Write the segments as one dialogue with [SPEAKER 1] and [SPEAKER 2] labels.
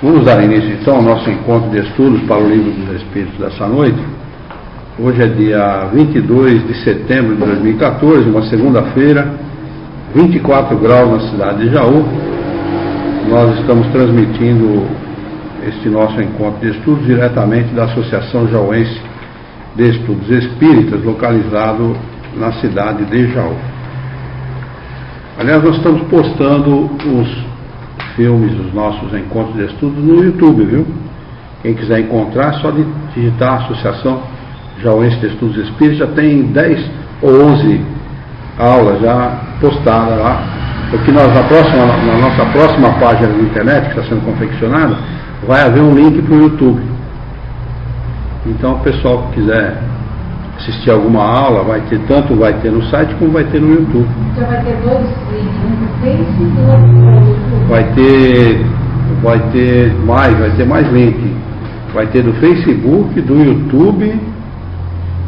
[SPEAKER 1] Vamos dar início então ao nosso encontro de estudos para o Livro dos Espíritos dessa noite. Hoje é dia 22 de setembro de 2014, uma segunda-feira, 24 graus na cidade de Jaú. Nós estamos transmitindo este nosso encontro de estudos diretamente da Associação Jauense de Estudos Espíritas, localizado na cidade de Jaú. Aliás, nós estamos postando os filmes dos nossos encontros de estudos no YouTube, viu? Quem quiser encontrar, é só digitar Associação Jauense de Estudos Espíritas. Já tem 10 ou 11 aulas já postadas lá, porque na nossa próxima página da internet, que está sendo confeccionada, vai haver um link para o YouTube. Então, o pessoal que quiser assistir alguma aula, tanto vai ter no site como vai ter no YouTube.
[SPEAKER 2] Já vai ter dois links, um no Facebook e outro no YouTube?
[SPEAKER 1] Vai ter mais link. Vai ter do Facebook, do YouTube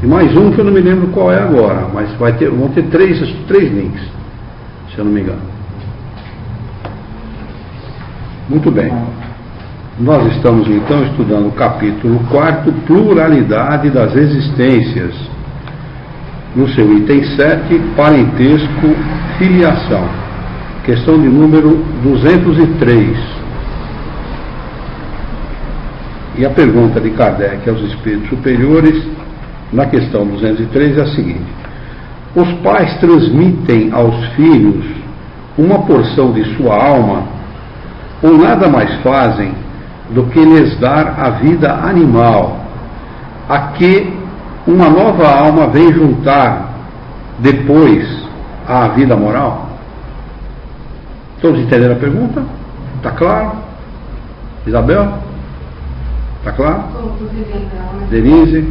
[SPEAKER 1] e mais um que eu não me lembro qual é agora, mas vão ter três links, se eu não me engano. Muito bem. Nós estamos então estudando o capítulo 4, Pluralidade das Existências, no seu item 7, Parentesco, Filiação, questão de número 203. E a pergunta de Kardec aos espíritos superiores, na questão 203, é a seguinte: os pais transmitem aos filhos uma porção de sua alma, ou nada mais fazem do que lhes dar a vida animal, a que uma nova alma vem juntar depois à vida moral? Todos entenderam a pergunta? Está claro? Isabel? Está claro? Denise?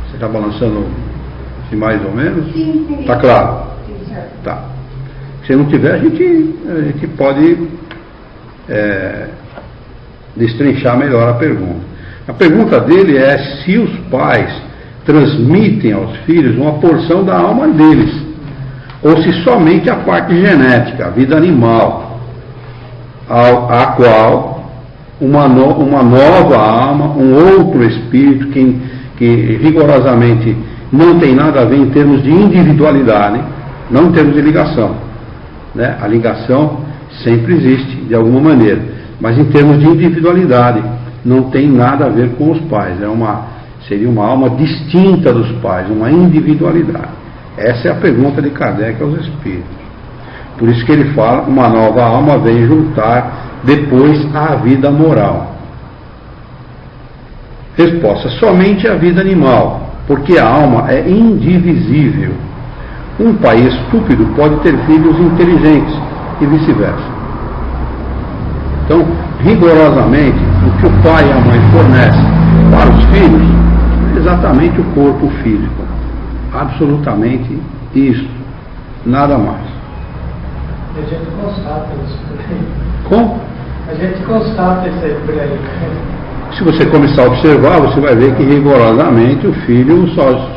[SPEAKER 1] Você está balançando assim mais ou menos?
[SPEAKER 2] Sim.
[SPEAKER 1] Está claro? Tá. Se não tiver, a gente pode destrinchar melhor a pergunta. A pergunta dele é se os pais transmitem aos filhos uma porção da alma deles, ou se somente a parte genética, a vida animal, a qual uma nova alma, um outro espírito que rigorosamente não tem nada a ver em termos de individualidade, não em termos de ligação, né? A ligação sempre existe, de alguma maneira, mas em termos de individualidade, não tem nada a ver com os pais, seria uma alma distinta dos pais, uma individualidade. Essa é a pergunta de Kardec aos espíritos. Por isso que ele fala, uma nova alma vem juntar depois à vida moral. Resposta: somente a vida animal, porque a alma é indivisível. Um pai estúpido pode ter filhos inteligentes e vice-versa. Então, rigorosamente, o que o pai e a mãe fornecem para os filhos é exatamente o corpo físico. Absolutamente isso. Nada mais.
[SPEAKER 3] A gente constata isso por aí.
[SPEAKER 1] Como?
[SPEAKER 3] A gente constata isso aí por aí.
[SPEAKER 1] Se você começar a observar, você vai ver que rigorosamente o filho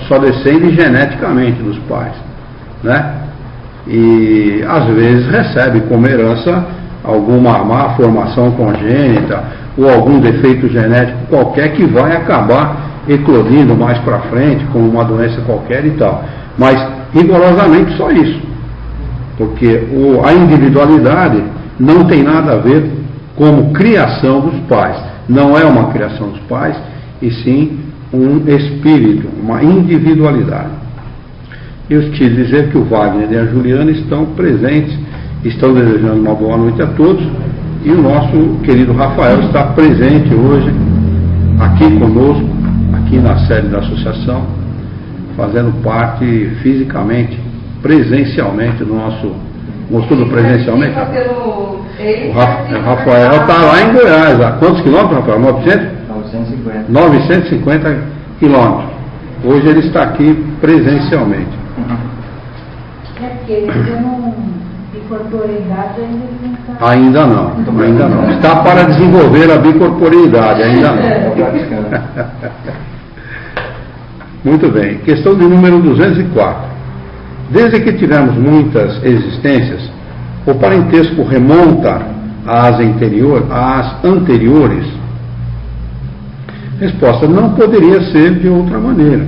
[SPEAKER 1] só descende geneticamente dos pais, né? E às vezes recebe como herança alguma má formação congênita ou algum defeito genético qualquer que vai acabar eclodindo mais para frente como uma doença qualquer e tal. Mas rigorosamente só isso, porque a individualidade não tem nada a ver como criação dos pais. Não é uma criação dos pais, e sim um espírito, uma individualidade. Eu quis dizer que o Wagner e a Juliana estão presentes, estão desejando uma boa noite a todos, e o nosso querido Rafael está presente hoje, aqui conosco, aqui na sede da associação, fazendo parte fisicamente, presencialmente do nosso... Gostou do presencialmente? O Rafael está lá em Goiás. A quantos quilômetros, Rafael? 950? 950 quilômetros. Hoje ele está aqui presencialmente.
[SPEAKER 2] É porque ele não incorporou idade
[SPEAKER 1] ainda não. Está para desenvolver a bicorporeidade, ainda não. Muito bem. Questão de número 204. Desde que tivemos muitas existências, o parentesco remonta às anteriores? Resposta: não poderia ser de outra maneira.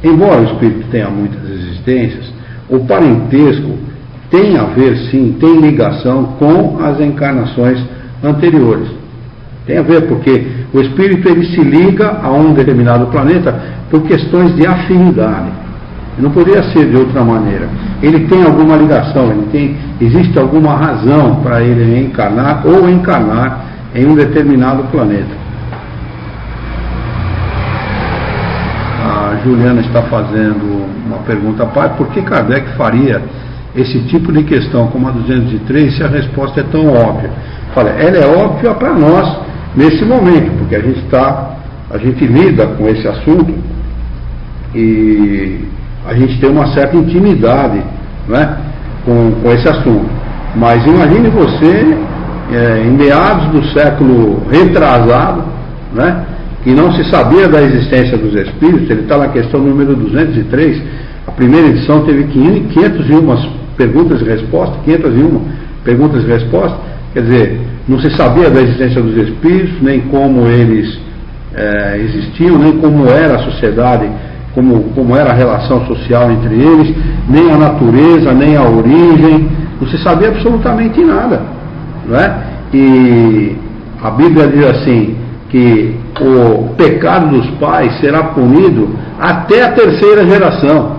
[SPEAKER 1] Embora o espírito tenha muitas existências, o parentesco tem a ver, sim, tem ligação com as encarnações anteriores. Tem a ver, porque o espírito ele se liga a um determinado planeta por questões de afinidade. Não poderia ser de outra maneira. Ele tem alguma ligação, existe alguma razão para ele reencarnar ou encarnar em um determinado planeta. A Juliana está fazendo uma pergunta: pai, por que Kardec faria esse tipo de questão como a 203 se a resposta é tão óbvia? Fala, ela é óbvia para nós nesse momento, porque a gente lida com esse assunto e a gente tem uma certa intimidade, né, com esse assunto. Mas imagine você, em meados do século retrasado, né, que não se sabia da existência dos espíritos. Ele está na questão número 203, a primeira edição teve 501 perguntas e respostas, 501 perguntas e respostas, quer dizer, não se sabia da existência dos espíritos, nem como eles existiam, nem como era a sociedade, como era a relação social entre eles, nem a natureza, nem a origem, não se sabia absolutamente nada, não é? E a Bíblia diz assim, que o pecado dos pais será punido até a terceira geração.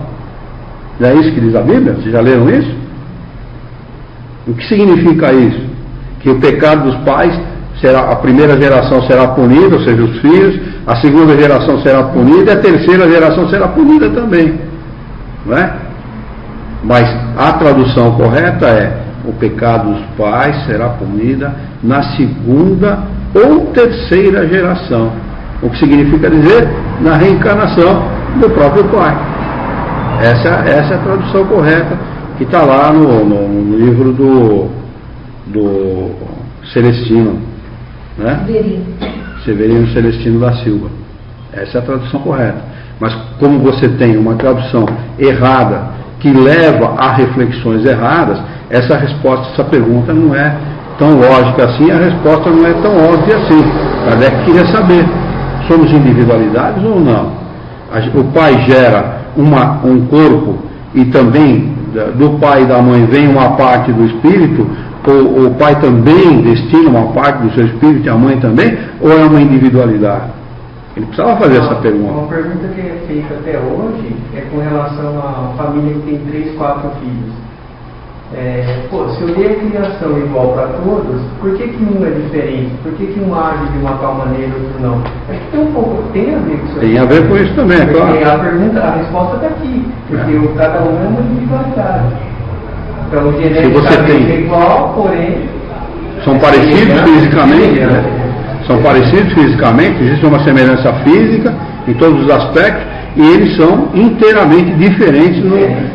[SPEAKER 1] Não é isso que diz a Bíblia? Vocês já leram isso? O que significa isso? Que o pecado dos pais será, a primeira geração será punida, ou seja, os filhos, a segunda geração será punida e a terceira geração será punida também, não é? Mas a tradução correta é: o pecado dos pais será punida na segunda ou terceira geração, o que significa dizer na reencarnação do próprio pai. Essa é a tradução correta que está lá no livro do Celestino, né? Severino Celestino da Silva. Essa é a tradução correta. Mas como você tem uma tradução errada que leva a reflexões erradas, essa resposta, essa pergunta não é tão lógica assim, a resposta não é tão óbvia assim. Kardec queria saber: somos individualidades ou não? O pai gera um corpo e também do pai e da mãe vem uma parte do espírito, ou o pai também destina uma parte do seu espírito e a mãe também, ou é uma individualidade? Ele precisava fazer essa pergunta.
[SPEAKER 3] Uma pergunta que é feita até hoje é com relação à família que tem 3, 4 filhos. Se eu dei a criação igual para todos, por que um é diferente? Por que um age de uma tal maneira e outro não? Acho que tem a ver com isso.
[SPEAKER 1] Tem a ver com isso também, é claro.
[SPEAKER 3] A resposta está aqui, porque cada um é uma individualidade. Então, geneticamente é igual, porém...
[SPEAKER 1] São parecidos fisicamente, né? São parecidos fisicamente, existe uma semelhança física em todos os aspectos, e eles são inteiramente diferentes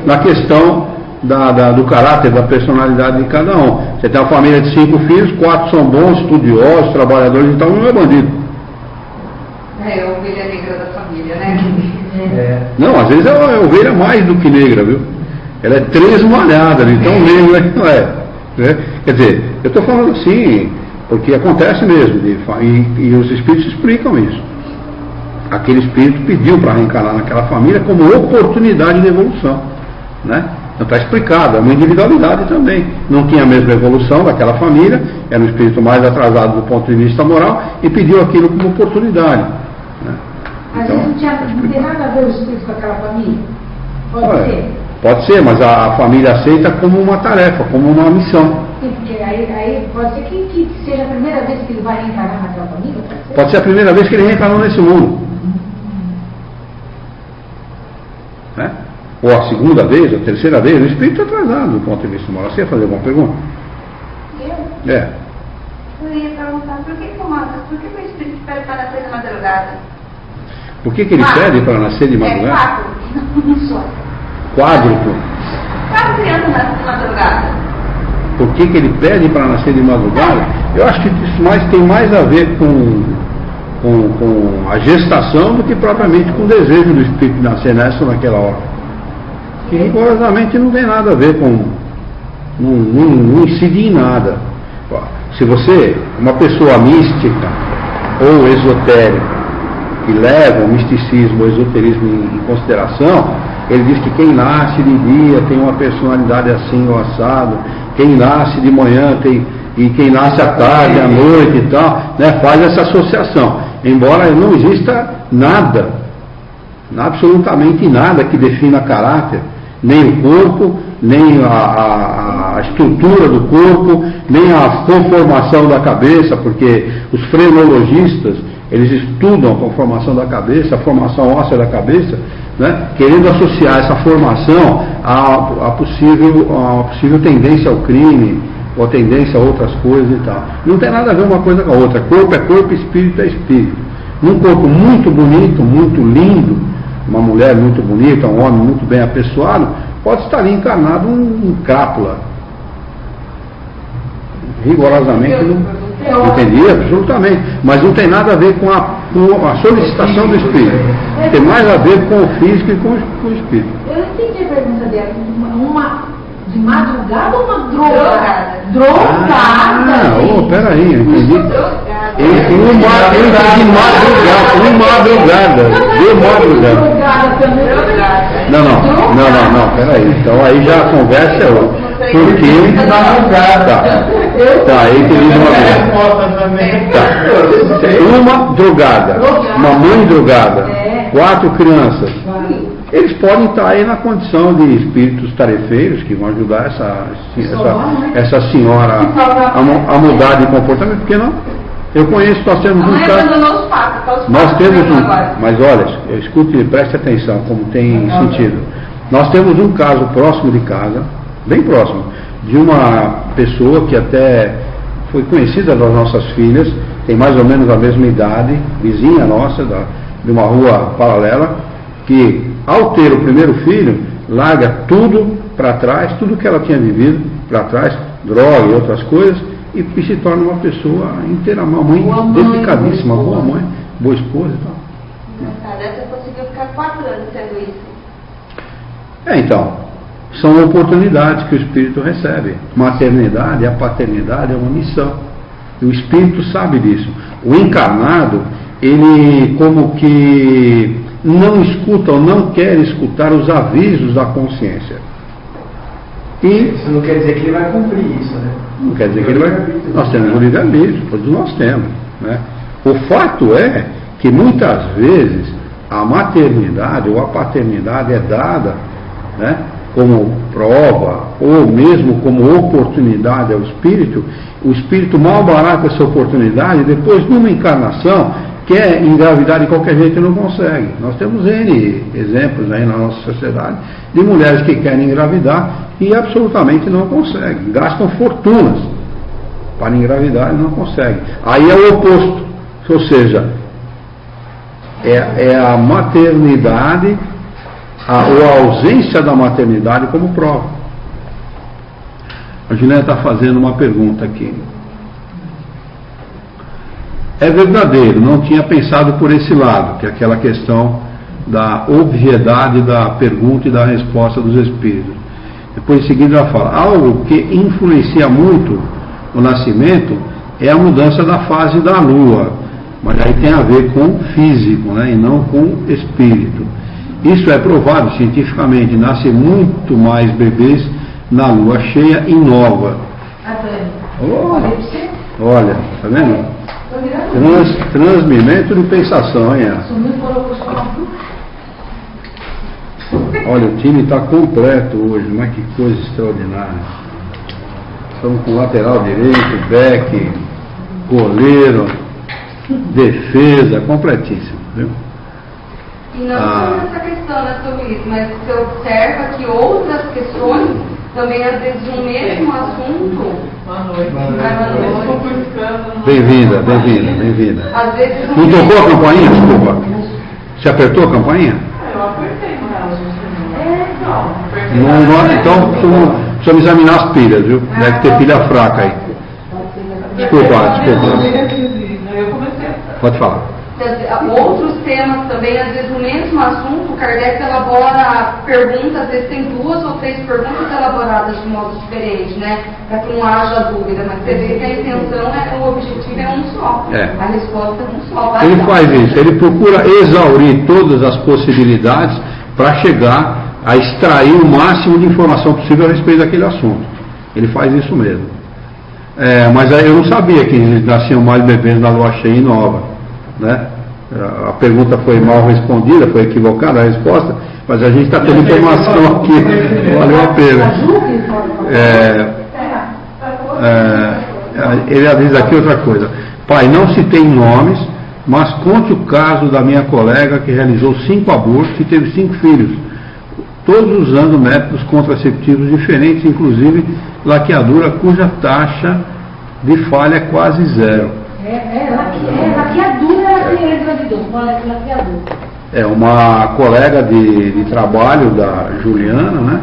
[SPEAKER 1] na questão do caráter, da personalidade de cada um. Você tem uma família de 5 filhos, 4 são bons, estudiosos, trabalhadores, então um é bandido.
[SPEAKER 2] É a ovelha negra da família, né?
[SPEAKER 1] Não, às vezes é a ovelha mais do que negra, viu? Ela é tresmalhada, então negra não é. Né? Quer dizer, eu estou falando assim, porque acontece mesmo, e os espíritos explicam isso. Aquele espírito pediu para reencarnar naquela família como oportunidade de evolução, né? Então está explicado, é uma individualidade também. Não tinha a mesma evolução daquela família, era um espírito mais atrasado do ponto de vista moral e pediu aquilo como oportunidade, né?
[SPEAKER 2] Às
[SPEAKER 1] Então,
[SPEAKER 2] vezes não tem nada a ver o espírito com aquela família. Pode ser.
[SPEAKER 1] Pode ser, mas a família aceita como uma tarefa, como uma missão.
[SPEAKER 2] Sim, porque aí pode ser que seja a primeira vez que ele vai reencarnar naquela família.
[SPEAKER 1] Pode ser a primeira vez que ele reencarnou nesse mundo. Né? Ou a segunda vez, a terceira vez, o espírito é atrasado do ponto de vista moral. Você ia fazer alguma pergunta?
[SPEAKER 4] Eu?
[SPEAKER 1] É.
[SPEAKER 4] Eu ia perguntar por que o espírito pede para nascer de madrugada?
[SPEAKER 1] Por que ele pede para nascer de madrugada?
[SPEAKER 4] 4, não só.
[SPEAKER 1] Quádruplo.
[SPEAKER 4] 4 crianças nascem de madrugada.
[SPEAKER 1] Por que ele pede para nascer de madrugada? Eu acho que isso tem mais a ver com a gestação do que propriamente com o desejo do espírito de nascer nessa ou naquela hora. Que rigorosamente não tem nada a ver com não incide em nada. Se você, uma pessoa mística ou esotérica, que leva o misticismo, o esoterismo em consideração, ele diz que quem nasce de dia tem uma personalidade assim ou assado, quem nasce de manhã e quem nasce à tarde, à noite e tal, né, faz essa associação. Embora não exista nada, absolutamente nada que defina caráter, nem o corpo, nem a estrutura do corpo, nem a conformação da cabeça, porque os frenologistas, eles estudam a conformação da cabeça, a formação óssea da cabeça, né, querendo associar essa formação a possível tendência ao crime, ou tendência a outras coisas e tal. Não tem nada a ver uma coisa com a outra. Corpo é corpo, espírito é espírito. Num corpo muito bonito, muito lindo, uma mulher muito bonita, um homem muito bem apessoado, pode estar ali encarnado um crápula. Rigorosamente não entendi, absolutamente. Mas não tem nada a ver com a solicitação do espírito. Tem mais a ver com o físico e com o espírito.
[SPEAKER 5] Eu entendi a pergunta dela. Uma de madrugada ou uma drogada? Drogada!
[SPEAKER 1] Peraí, eu entendi. De madrugada. Não, peraí. Então aí já a conversa é outra. Porque tá, entendi uma drogada, uma mãe drogada, 4 crianças. Eles podem estar aí na condição de espíritos tarefeiros que vão ajudar essa senhora a mudar de comportamento, porque não? Eu conheço, nós temos um caso. Nós temos mas olha, escute e preste atenção como tem sentido. Nós temos um caso próximo de casa, bem próximo, de uma pessoa que até foi conhecida das nossas filhas, tem mais ou menos a mesma idade, vizinha nossa, de uma rua paralela, que ao ter o primeiro filho, larga tudo para trás, tudo que ela tinha vivido para trás, droga e outras coisas, e se torna uma pessoa inteira, uma mãe dedicadíssima, boa mãe, boa esposa e tal.
[SPEAKER 4] Essa conseguiu ficar 4 anos sendo isso.
[SPEAKER 1] Então, são oportunidades que o espírito recebe. Maternidade, a paternidade é uma missão. E o espírito sabe disso. O encarnado, ele como que não escuta ou não quer escutar os avisos da consciência. E
[SPEAKER 3] isso não quer dizer que ele vai cumprir isso, né?
[SPEAKER 1] Não quer dizer que ele vai. Nós temos o livre-arbítrio, todos nós temos. Né? O fato é que muitas vezes a maternidade ou a paternidade é dada, né, como prova ou mesmo como oportunidade ao espírito. O espírito mal barata essa oportunidade e depois, numa encarnação, quer engravidar de qualquer jeito e não consegue. Nós temos N exemplos aí na nossa sociedade de mulheres que querem engravidar e absolutamente não conseguem. Gastam fortunas para engravidar e não conseguem. Aí é o oposto. Ou seja, é a maternidade ou a ausência da maternidade como prova. A Juliana está fazendo uma pergunta aqui. É verdadeiro, não tinha pensado por esse lado, que é aquela questão da obviedade da pergunta e da resposta dos espíritos. Depois em seguida ela fala, algo que influencia muito o nascimento é a mudança da fase da lua, mas aí tem a ver com o físico, né, e não com o espírito. Isso é provado cientificamente, nascem muito mais bebês na lua cheia e nova. Olha, tá vendo? Transmimento de pensação, hein? Olha, o time está completo hoje, mas que coisa extraordinária. Estamos com lateral direito, back, goleiro, defesa, completíssimo, viu?
[SPEAKER 2] E não só essa questão, né, sobre isso, mas você observa que outras questões também, às vezes, o mesmo assunto.
[SPEAKER 5] Boa noite.
[SPEAKER 1] Bem-vinda.
[SPEAKER 2] Às vezes
[SPEAKER 1] Não tocou a campainha, desculpa? Você apertou a campainha?
[SPEAKER 5] Eu apertei,
[SPEAKER 1] Então precisa me examinar as pilhas, viu? Deve ter pilha fraca aí. Desculpa.
[SPEAKER 5] Eu comecei.
[SPEAKER 1] Pode falar.
[SPEAKER 2] Outros temas também, às vezes no mesmo assunto, Kardec elabora perguntas, às vezes tem 2 ou 3 perguntas elaboradas de modo diferente, né? Para que não haja dúvida, mas você vê que a intenção, o objetivo é um só, a resposta é um só.
[SPEAKER 1] Ele faz isso, ele procura exaurir todas as possibilidades para chegar a extrair o máximo de informação possível a respeito daquele assunto. Ele faz isso mesmo. Mas eu não sabia que nasciam mais bebês na lua cheia e nova. Né? A pergunta foi mal respondida, foi equivocada a resposta, mas a gente está tendo informação aqui, valeu a pena. Ele diz aqui outra coisa: pai, não se tem nomes, mas conte o caso da minha colega que realizou 5 abortos e teve 5 filhos, todos usando métodos contraceptivos diferentes, inclusive laqueadura, cuja taxa de falha é quase 0.
[SPEAKER 5] Laqueadura, ela engravidou. Qual é laqueadura?
[SPEAKER 1] É uma colega de trabalho da Juliana, né?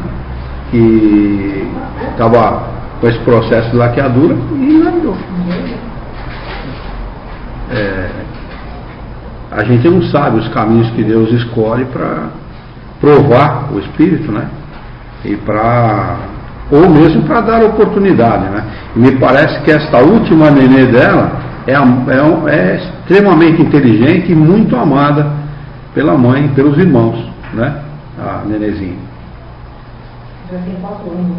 [SPEAKER 1] Que estava com esse processo de laqueadura e engravidou. A gente não sabe os caminhos que Deus escolhe para provar o espírito, né? Ou mesmo para dar oportunidade, né? E me parece que esta última nenê dela é extremamente inteligente e muito amada pela mãe e pelos irmãos, né? A nenezinha.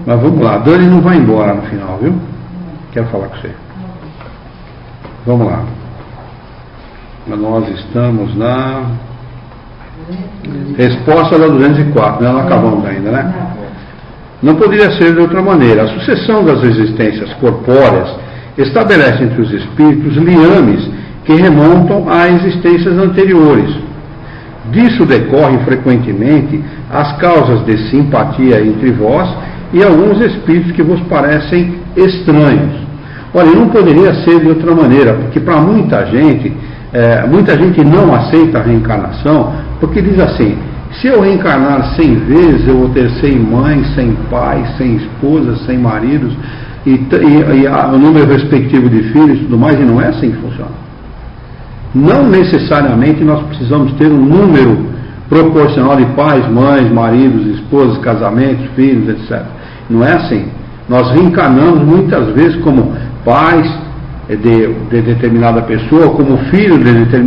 [SPEAKER 1] Mas vamos lá, Dani não vai embora no final, viu? Quero falar com você. Vamos lá. Nós estamos na resposta da 204, né? Não acabamos ainda, né? Não poderia ser de outra maneira. A sucessão das existências corpóreas estabelece entre os espíritos liames que remontam a existências anteriores. Disso decorrem frequentemente as causas de simpatia entre vós e alguns espíritos que vos parecem estranhos. Olha, não poderia ser de outra maneira, porque para muita gente não aceita a reencarnação, porque diz assim: se eu reencarnar 100 vezes, eu vou ter sem mãe, sem pai, sem esposa, sem maridos, e o número respectivo de filhos e tudo mais, e não é assim que funciona. Não necessariamente nós precisamos ter um número proporcional de pais, mães, maridos, esposas, casamentos, filhos, etc. Não é assim. Nós reencarnamos muitas vezes como pais de determinada pessoa, como filho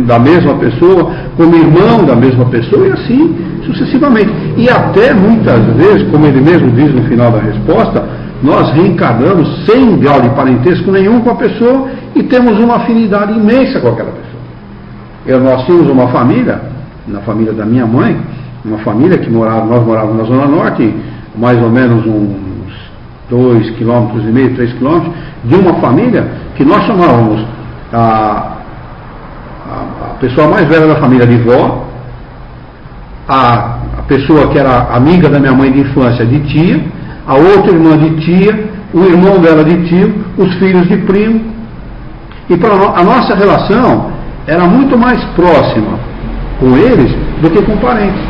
[SPEAKER 1] da mesma pessoa, como irmão da mesma pessoa, e assim sucessivamente. E até muitas vezes, como ele mesmo diz no final da resposta, nós reencarnamos sem grau de parentesco nenhum com a pessoa e temos uma afinidade imensa com aquela pessoa. Nós tínhamos uma família, na família da minha mãe, uma família que nós morávamos na Zona Norte, mais ou menos uns 2,5 km, 3 km, de uma família que nós chamávamos a pessoa mais velha da família de vó, a pessoa que era amiga da minha mãe de infância de tia, a outra irmã de tia, o irmão dela de tio, os filhos de primo. E a nossa relação era muito mais próxima com eles do que com parentes.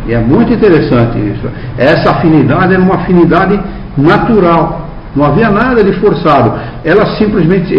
[SPEAKER 1] E é muito interessante isso. Essa afinidade era uma afinidade natural. Não havia nada de forçado. Ela simplesmente,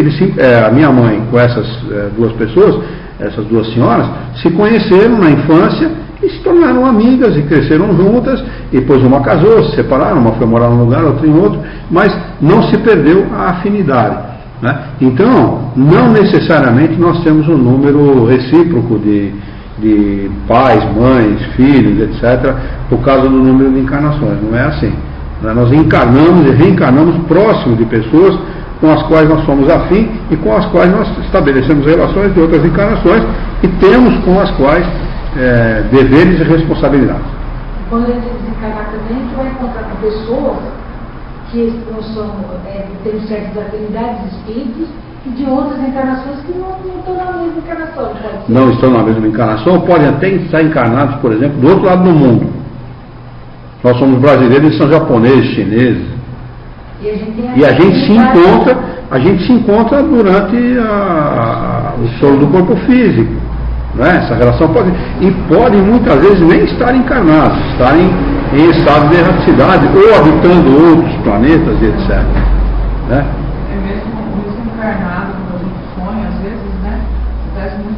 [SPEAKER 1] a minha mãe com essas 2 pessoas, essas 2 senhoras, se conheceram na infância e se tornaram amigas e cresceram juntas, e depois uma casou, se separaram, uma foi morar num lugar, outra em outro, mas não se perdeu a afinidade, né? Então, não necessariamente nós temos um número recíproco de pais, mães, filhos, etc., por causa do número de encarnações. Não é assim. Nós encarnamos e reencarnamos próximo de pessoas com as quais nós somos afim e com as quais nós estabelecemos relações de outras encarnações e temos com as quais deveres e responsabilidades.
[SPEAKER 5] Quando a gente desencarnar também, a gente vai encontrar com pessoas que não são, têm certas afinidades espíritos e de outras encarnações que não estão na mesma encarnação.
[SPEAKER 1] Não estão na mesma encarnação, podem até estar encarnados, por exemplo, do outro lado do mundo. Nós somos brasileiros, eles são japoneses, chineses. E a gente se encontra durante o solo do corpo físico. Né? Essa relação podem muitas vezes nem estar encarnados, estarem em estado de erraticidade ou habitando outros planetas, etc. Né?
[SPEAKER 6] Mesmo encarnado, quando a gente sonha, às vezes, né? Acontece muito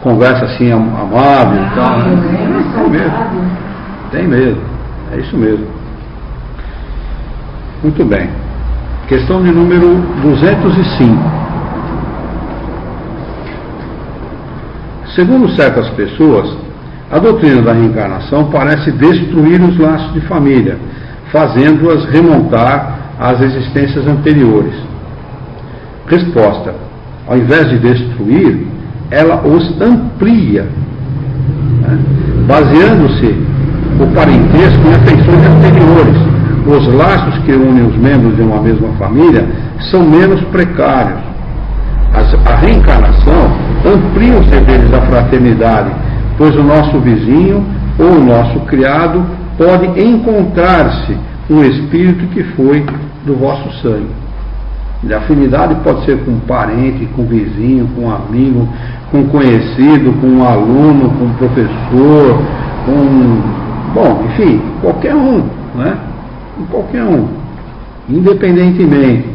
[SPEAKER 1] conversa assim amável e tal, né? Tem mesmo. Tem mesmo. É isso mesmo. Muito bem. Questão de número 205. Segundo certas pessoas, a doutrina da reencarnação parece destruir os laços de família, fazendo-as remontar às existências anteriores. Resposta: ao invés de destruir, ela os amplia, né? Baseando-se o parentesco em afeições anteriores. Os laços que unem os membros de uma mesma família são menos precários. A reencarnação amplia os deveres da fraternidade, pois o nosso vizinho ou o nosso criado pode encontrar-se um espírito que foi do vosso sangue. A afinidade pode ser com um parente, com um vizinho, com um amigo, com um conhecido, com um aluno, com um professor, bom, enfim, qualquer um, né? Qualquer um, independentemente,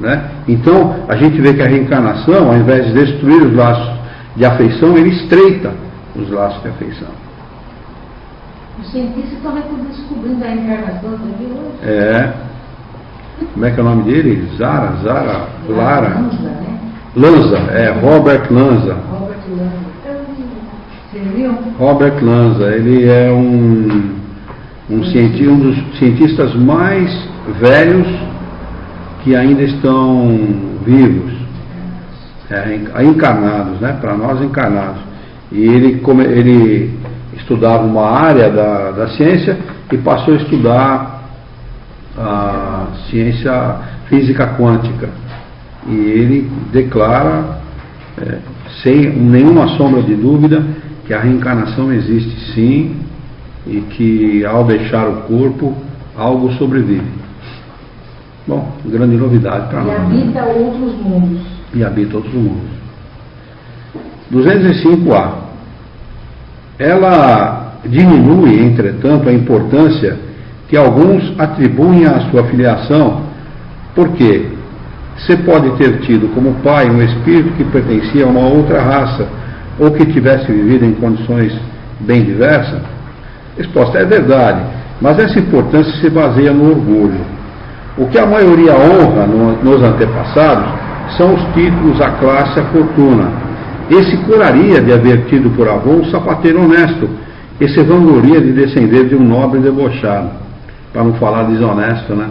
[SPEAKER 1] né? Então, a gente vê que a reencarnação, ao invés de destruir os laços de afeição, ele estreita os laços de afeição.
[SPEAKER 5] Os cientistas também estão descobrindo a reencarnação também hoje.
[SPEAKER 1] É. Como é que é o nome dele? Lara?
[SPEAKER 5] Lanza,
[SPEAKER 1] Lanza, Robert Lanza.
[SPEAKER 5] Robert Lanza. Você viu?
[SPEAKER 1] Robert Lanza, ele é um dos cientistas mais velhos que ainda estão vivos, encarnados, né? Para nós encarnados. E ele estudava uma área da ciência e passou a estudar a ciência física quântica. E ele declara, sem nenhuma sombra de dúvida, que a reencarnação existe sim, e que ao deixar o corpo, algo sobrevive. Bom, grande novidade para nós.
[SPEAKER 5] E habita outros mundos.
[SPEAKER 1] E habita outros mundos. 205A. Ela diminui, entretanto, a importância que alguns atribuem à sua filiação, porque você pode ter tido como pai um espírito que pertencia a uma outra raça, ou que tivesse vivido em condições bem diversas. Resposta: é verdade, mas essa importância se baseia no orgulho. O que a maioria honra nos antepassados são os títulos, a classe, a fortuna. Esse curaria de haver tido por avô um sapateiro honesto, esse vangloria de descender de um nobre debochado, para não falar desonesto, né?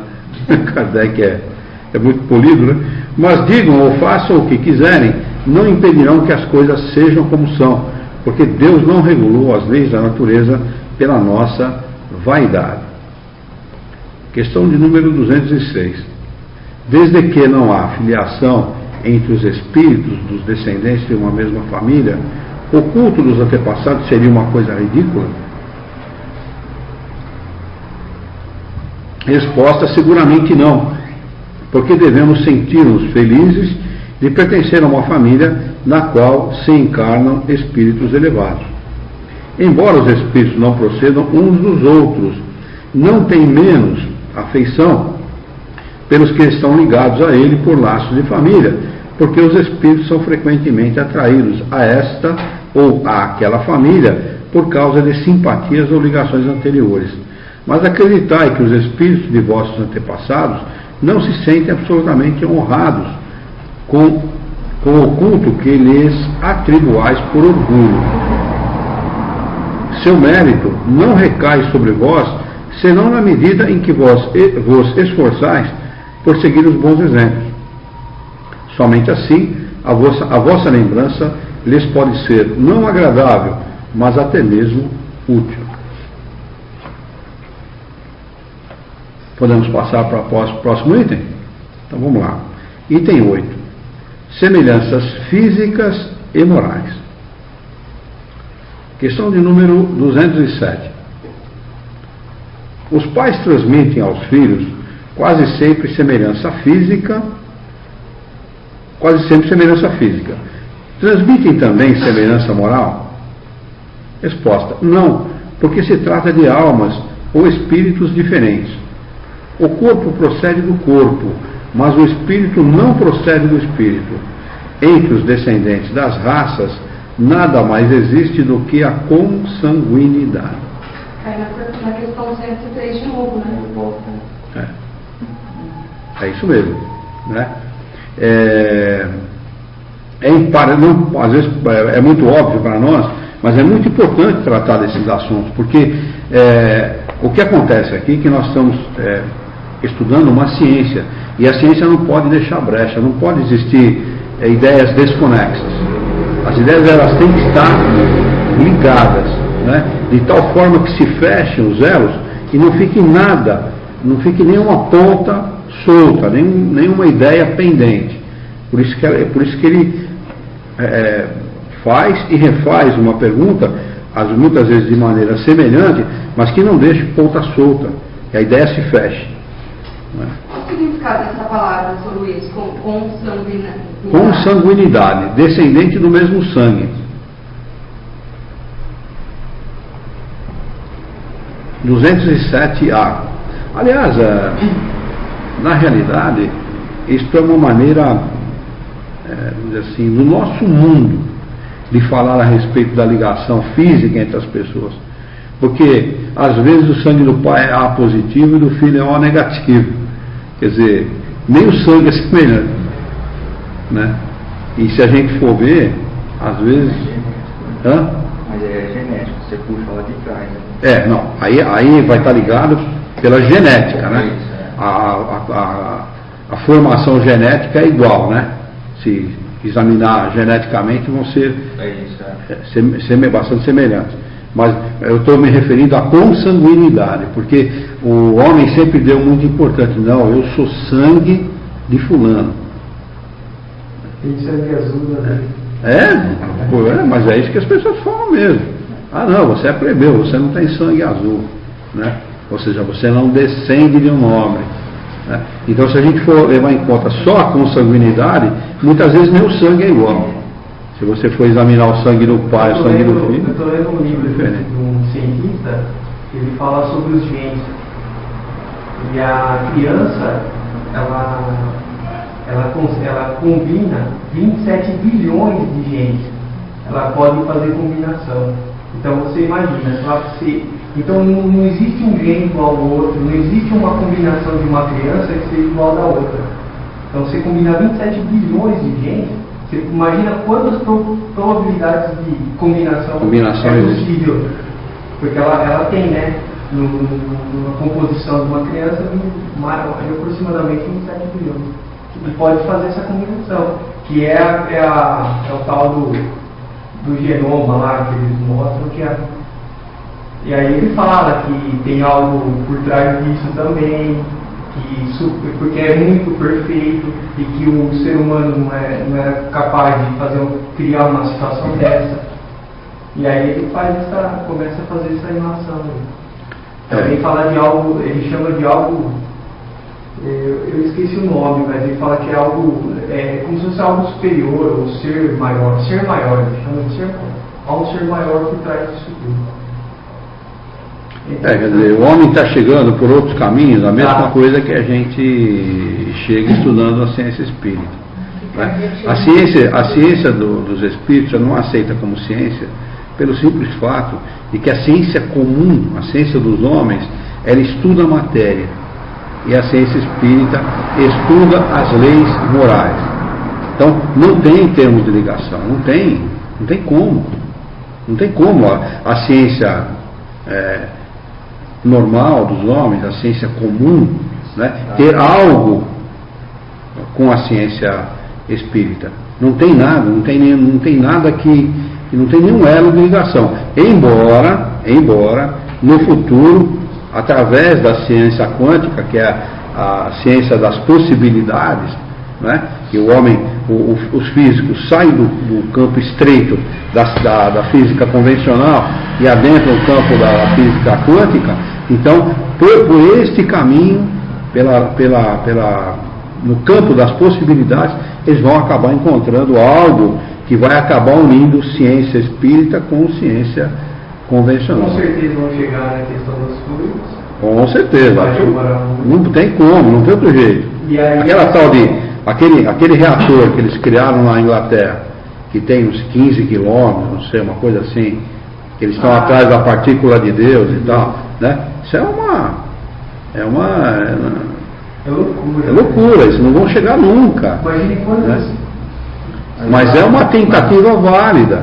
[SPEAKER 1] Kardec é muito polido, né? Mas digam ou façam o que quiserem, não impedirão que as coisas sejam como são, porque Deus não regulou as leis da natureza pela nossa vaidade. Questão de número 206. Desde que não há filiação entre os espíritos dos descendentes de uma mesma família, o culto dos antepassados seria uma coisa ridícula? Resposta: seguramente não, porque devemos sentir-nos felizes de pertencer a uma família na qual se encarnam espíritos elevados. Embora os espíritos não procedam uns dos outros, não tem menos afeição pelos que estão ligados a ele por laços de família, porque os espíritos são frequentemente atraídos a esta ou àquela família por causa de simpatias ou ligações anteriores. Mas acreditai que os espíritos de vossos antepassados não se sentem absolutamente honrados com o culto que lhes atribuais por orgulho. Seu mérito não recai sobre vós, senão na medida em que vos esforçais por seguir os bons exemplos. Somente assim a vossa lembrança lhes pode ser não agradável, mas até mesmo útil. Podemos passar para o próximo item? Então vamos lá. Item 8. Semelhanças físicas e morais. Questão de número 207. Os pais transmitem aos filhos quase sempre semelhança física. Transmitem também semelhança moral? Resposta: não, porque se trata de almas ou espíritos diferentes. O corpo procede do corpo, mas o espírito não procede do espírito. Entre os descendentes das raças nada mais existe do que a consanguinidade.
[SPEAKER 2] Cai na questão 103 de novo, né?
[SPEAKER 1] É isso mesmo, né? Às vezes é muito óbvio para nós, mas é muito importante tratar desses assuntos, porque o que acontece aqui é que nós estamos estudando uma ciência, e a ciência não pode deixar brecha, não pode existir ideias desconexas. As ideias elas têm que estar ligadas, né? De tal forma que se fechem os elos e não fique nada, não fique nenhuma ponta solta, nenhuma ideia pendente. Por isso que ele faz e refaz uma pergunta, muitas vezes de maneira semelhante, mas que não deixe ponta solta, que a ideia se feche. Né?
[SPEAKER 2] Qual o significado dessa palavra, Sr. Luiz? Consanguinidade?
[SPEAKER 1] Consanguinidade, descendente do mesmo sangue. 207A. Aliás, na realidade, isto é uma maneira, vamos dizer assim, do nosso mundo de falar a respeito da ligação física entre as pessoas. Porque, às vezes, o sangue do pai é A positivo e do filho é O negativo. Quer dizer, nem o sangue é semelhante. Né? E se a gente for ver, às vezes...
[SPEAKER 6] Mas é genético, você puxa lá de trás. Né?
[SPEAKER 1] Não. Aí vai estar ligado pela genética, né? A formação genética é igual, né? Se examinar geneticamente, vão ser bastante semelhantes. Mas eu estou me referindo à consanguinidade, porque o homem sempre deu muito importante. Não, eu sou sangue de fulano.
[SPEAKER 3] Tem sangue azul, né?
[SPEAKER 1] Mas é isso que as pessoas falam mesmo. Ah, não, você é plebeu, você não tem sangue azul, né? Ou seja, você não descende de um homem. Né? Então, se a gente for levar em conta só a consanguinidade, muitas vezes nem o sangue é igual. Se você for examinar o sangue do pai, o sangue do filho...
[SPEAKER 3] Eu estou lendo um livro de um cientista, ele fala sobre os genes. E a criança, ela combina 27 bilhões de genes. Ela pode fazer combinação. Então você imagina, então não existe um gene igual ao outro, não existe uma combinação de uma criança que seja igual da outra. Então você combina 27 bilhões de genes, você imagina quantas probabilidades de combinação é possível. Porque ela tem, né, na composição de uma criança, aproximadamente 27 bilhões. E pode fazer essa combinação, que é o tal do genoma lá, que eles mostram que e aí ele fala que tem algo por trás disso também, porque é muito perfeito e que o ser humano não era capaz de criar uma situação dessa. E aí ele começa a fazer essa animação. Também fala de algo, ele chama de algo, eu esqueci o nome, mas ele fala que é algo, como se fosse algo superior, ou ser maior, ele chama de ser maior. Há um ser maior por trás disso tudo.
[SPEAKER 1] Quer dizer, o homem está chegando por outros caminhos, a mesma coisa que a gente chega estudando a ciência espírita. Né? A ciência dos espíritos não aceita como ciência pelo simples fato de que a ciência comum, a ciência dos homens, ela estuda a matéria. E a ciência espírita estuda as leis morais. Então, não tem termos de ligação, não tem como. Não tem como a ciência normal dos homens, a ciência comum, né, ter algo com a ciência espírita. Não tem nada, não tem nada que não tem nenhum elo de ligação. Embora no futuro, através da ciência quântica, que é a ciência das possibilidades, né, que o homem, os físicos saem do campo estreito da física convencional e adentram o campo da física quântica. Então, por este caminho, no campo das possibilidades, eles vão acabar encontrando algo que vai acabar unindo ciência espírita com ciência convencional.
[SPEAKER 3] Com certeza vão chegar na questão dos fluidos.
[SPEAKER 1] Com certeza. Não tem como, não tem outro jeito. Aquela tal aquele reator que eles criaram na Inglaterra, que tem uns 15 quilômetros, não sei, uma coisa assim, que eles estão atrás da partícula de Deus e tal, né? Isso é
[SPEAKER 3] loucura.
[SPEAKER 1] É loucura, eles não vão chegar nunca.
[SPEAKER 3] Imagine quantas.
[SPEAKER 1] Né? Mas é uma tentativa válida.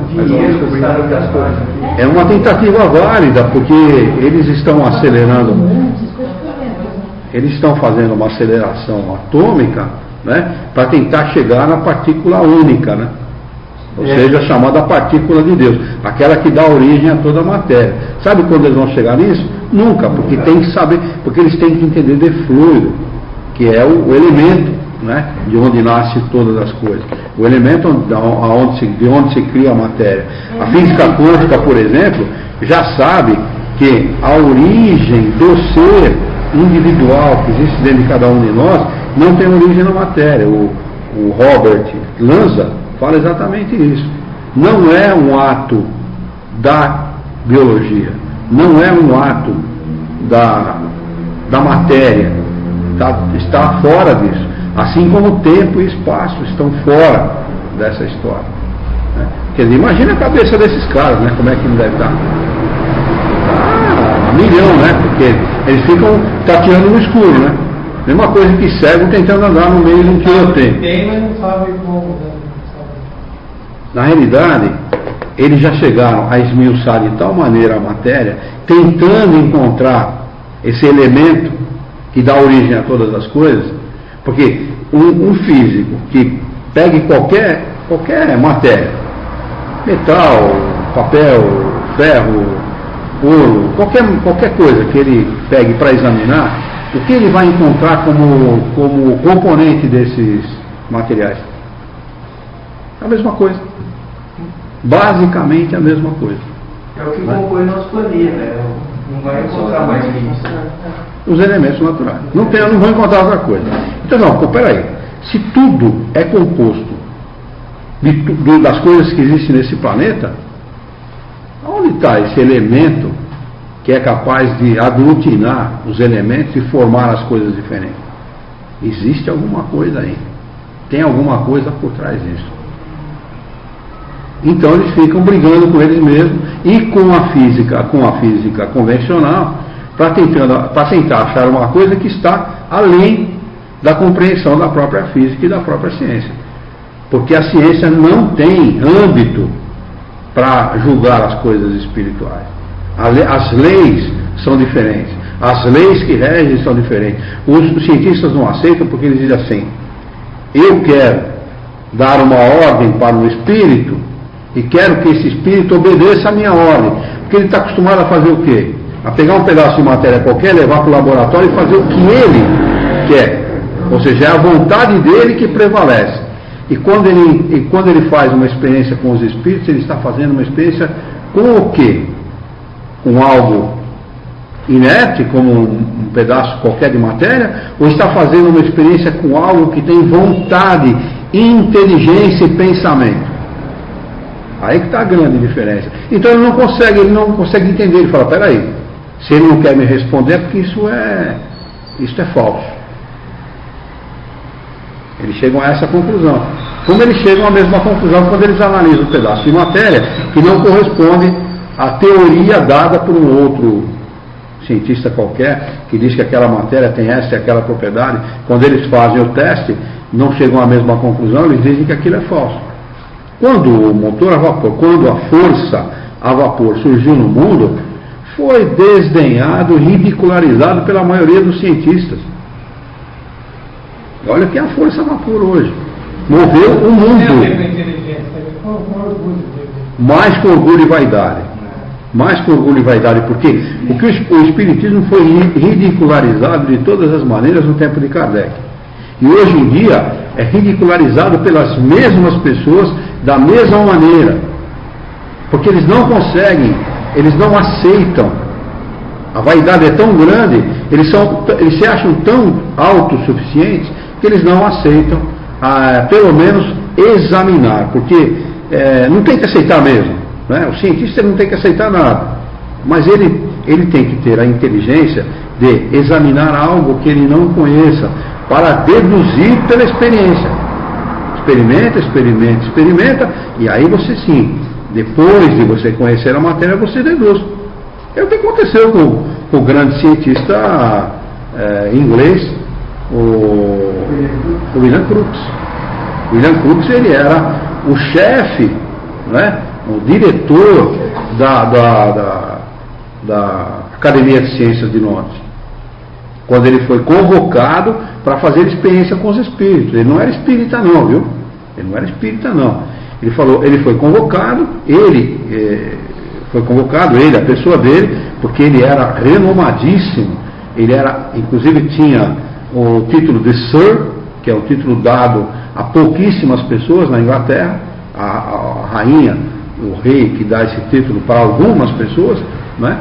[SPEAKER 1] É uma tentativa válida, porque eles estão acelerando, eles estão fazendo uma aceleração atômica, né, para tentar chegar na partícula única, né? Ou seja, a chamada partícula de Deus, aquela que dá origem a toda a matéria. Sabe quando eles vão chegar nisso? Nunca, porque tem que saber, porque eles têm que entender de fluido, que é o elemento, né, de onde nasce todas as coisas. O elemento de onde se cria a matéria. A física quântica, por exemplo, já sabe que a origem do ser individual que existe dentro de cada um de nós não tem origem na matéria. O Robert Lanza fala exatamente isso. Não é um ato da biologia, não é um ato da matéria, está fora disso. Assim como o tempo e o espaço estão fora dessa história. Né? Quer dizer, imagina a cabeça desses caras, né? Como é que não deve estar? A milhão, né? Porque eles ficam tateando no escuro, né? Mesma coisa que cego tentando andar no meio de um tiroteio.
[SPEAKER 3] Tem, mas não sabe como.
[SPEAKER 1] Na realidade, eles já chegaram a esmiuçar de tal maneira a matéria, tentando encontrar esse elemento que dá origem a todas as coisas, porque um físico que pegue qualquer matéria, metal, papel, ferro, ouro, qualquer coisa que ele pegue para examinar, o que ele vai encontrar como componente desses materiais? A mesma coisa. Basicamente a mesma coisa.
[SPEAKER 3] É o que compõe o nosso planeta, não vai encontrar mais que isso.
[SPEAKER 1] Os elementos naturais. Não vou encontrar outra coisa. Então, não, peraí. Se tudo é composto das coisas que existem nesse planeta, onde está esse elemento que é capaz de aglutinar os elementos e formar as coisas diferentes? Existe alguma coisa aí. Tem alguma coisa por trás disso. Então eles ficam brigando com eles mesmos e com a física convencional para tentar achar uma coisa que está além da compreensão da própria física e da própria ciência. Porque a ciência não tem âmbito para julgar as coisas espirituais. As leis são diferentes. As leis que regem são diferentes. Os cientistas não aceitam porque eles dizem assim: eu quero dar uma ordem para o espírito e quero que esse espírito obedeça a minha ordem. Porque ele está acostumado a fazer o quê? A pegar um pedaço de matéria qualquer, levar para o laboratório e fazer o que ele quer. Ou seja, é a vontade dele que prevalece. E quando ele faz uma experiência com os espíritos, ele está fazendo uma experiência com o quê? Com algo inerte, como um pedaço qualquer de matéria, ou está fazendo uma experiência com algo que tem vontade, inteligência e pensamento? Aí que está a grande diferença. Então ele não consegue entender. Ele fala: peraí, se ele não quer me responder é porque isso é falso. Eles chegam a essa conclusão. Como eles chegam à mesma conclusão quando eles analisam um pedaço de matéria que não corresponde à teoria dada por um outro cientista qualquer, que diz que aquela matéria tem essa e aquela propriedade. Quando eles fazem o teste, não chegam à mesma conclusão, eles dizem que aquilo é falso. Quando o motor a vapor, quando a força a vapor surgiu no mundo, foi desdenhado, ridicularizado pela maioria dos cientistas. Olha que é a força a vapor hoje. Moveu o mundo. Mais com orgulho e vaidade. Mais com orgulho e vaidade. Por quê? Porque o Espiritismo foi ridicularizado de todas as maneiras no tempo de Kardec. E hoje em dia é ridicularizado pelas mesmas pessoas da mesma maneira. Porque eles não conseguem, eles não aceitam. A vaidade é tão grande, eles se acham tão autossuficientes que eles não aceitam, pelo menos, examinar. Porque não tem que aceitar mesmo. Né? O cientista não tem que aceitar nada. Mas ele tem que ter a inteligência de examinar algo que ele não conheça, para deduzir pela experiência. A experimenta, e aí você sim, depois de você conhecer a matéria, você deduz. É o que aconteceu com o grande cientista inglês, o William Crookes. William Crookes, ele era o chefe, né, o diretor da Academia de Ciências de Londres, quando ele foi convocado para fazer experiência com os espíritos. Ele não era espírita não, viu? Ele não era espírita não. Ele foi convocado, a pessoa dele, porque ele era renomadíssimo, inclusive tinha o título de Sir, que é o título dado a pouquíssimas pessoas na Inglaterra, a rainha, o rei que dá esse título para algumas pessoas, né?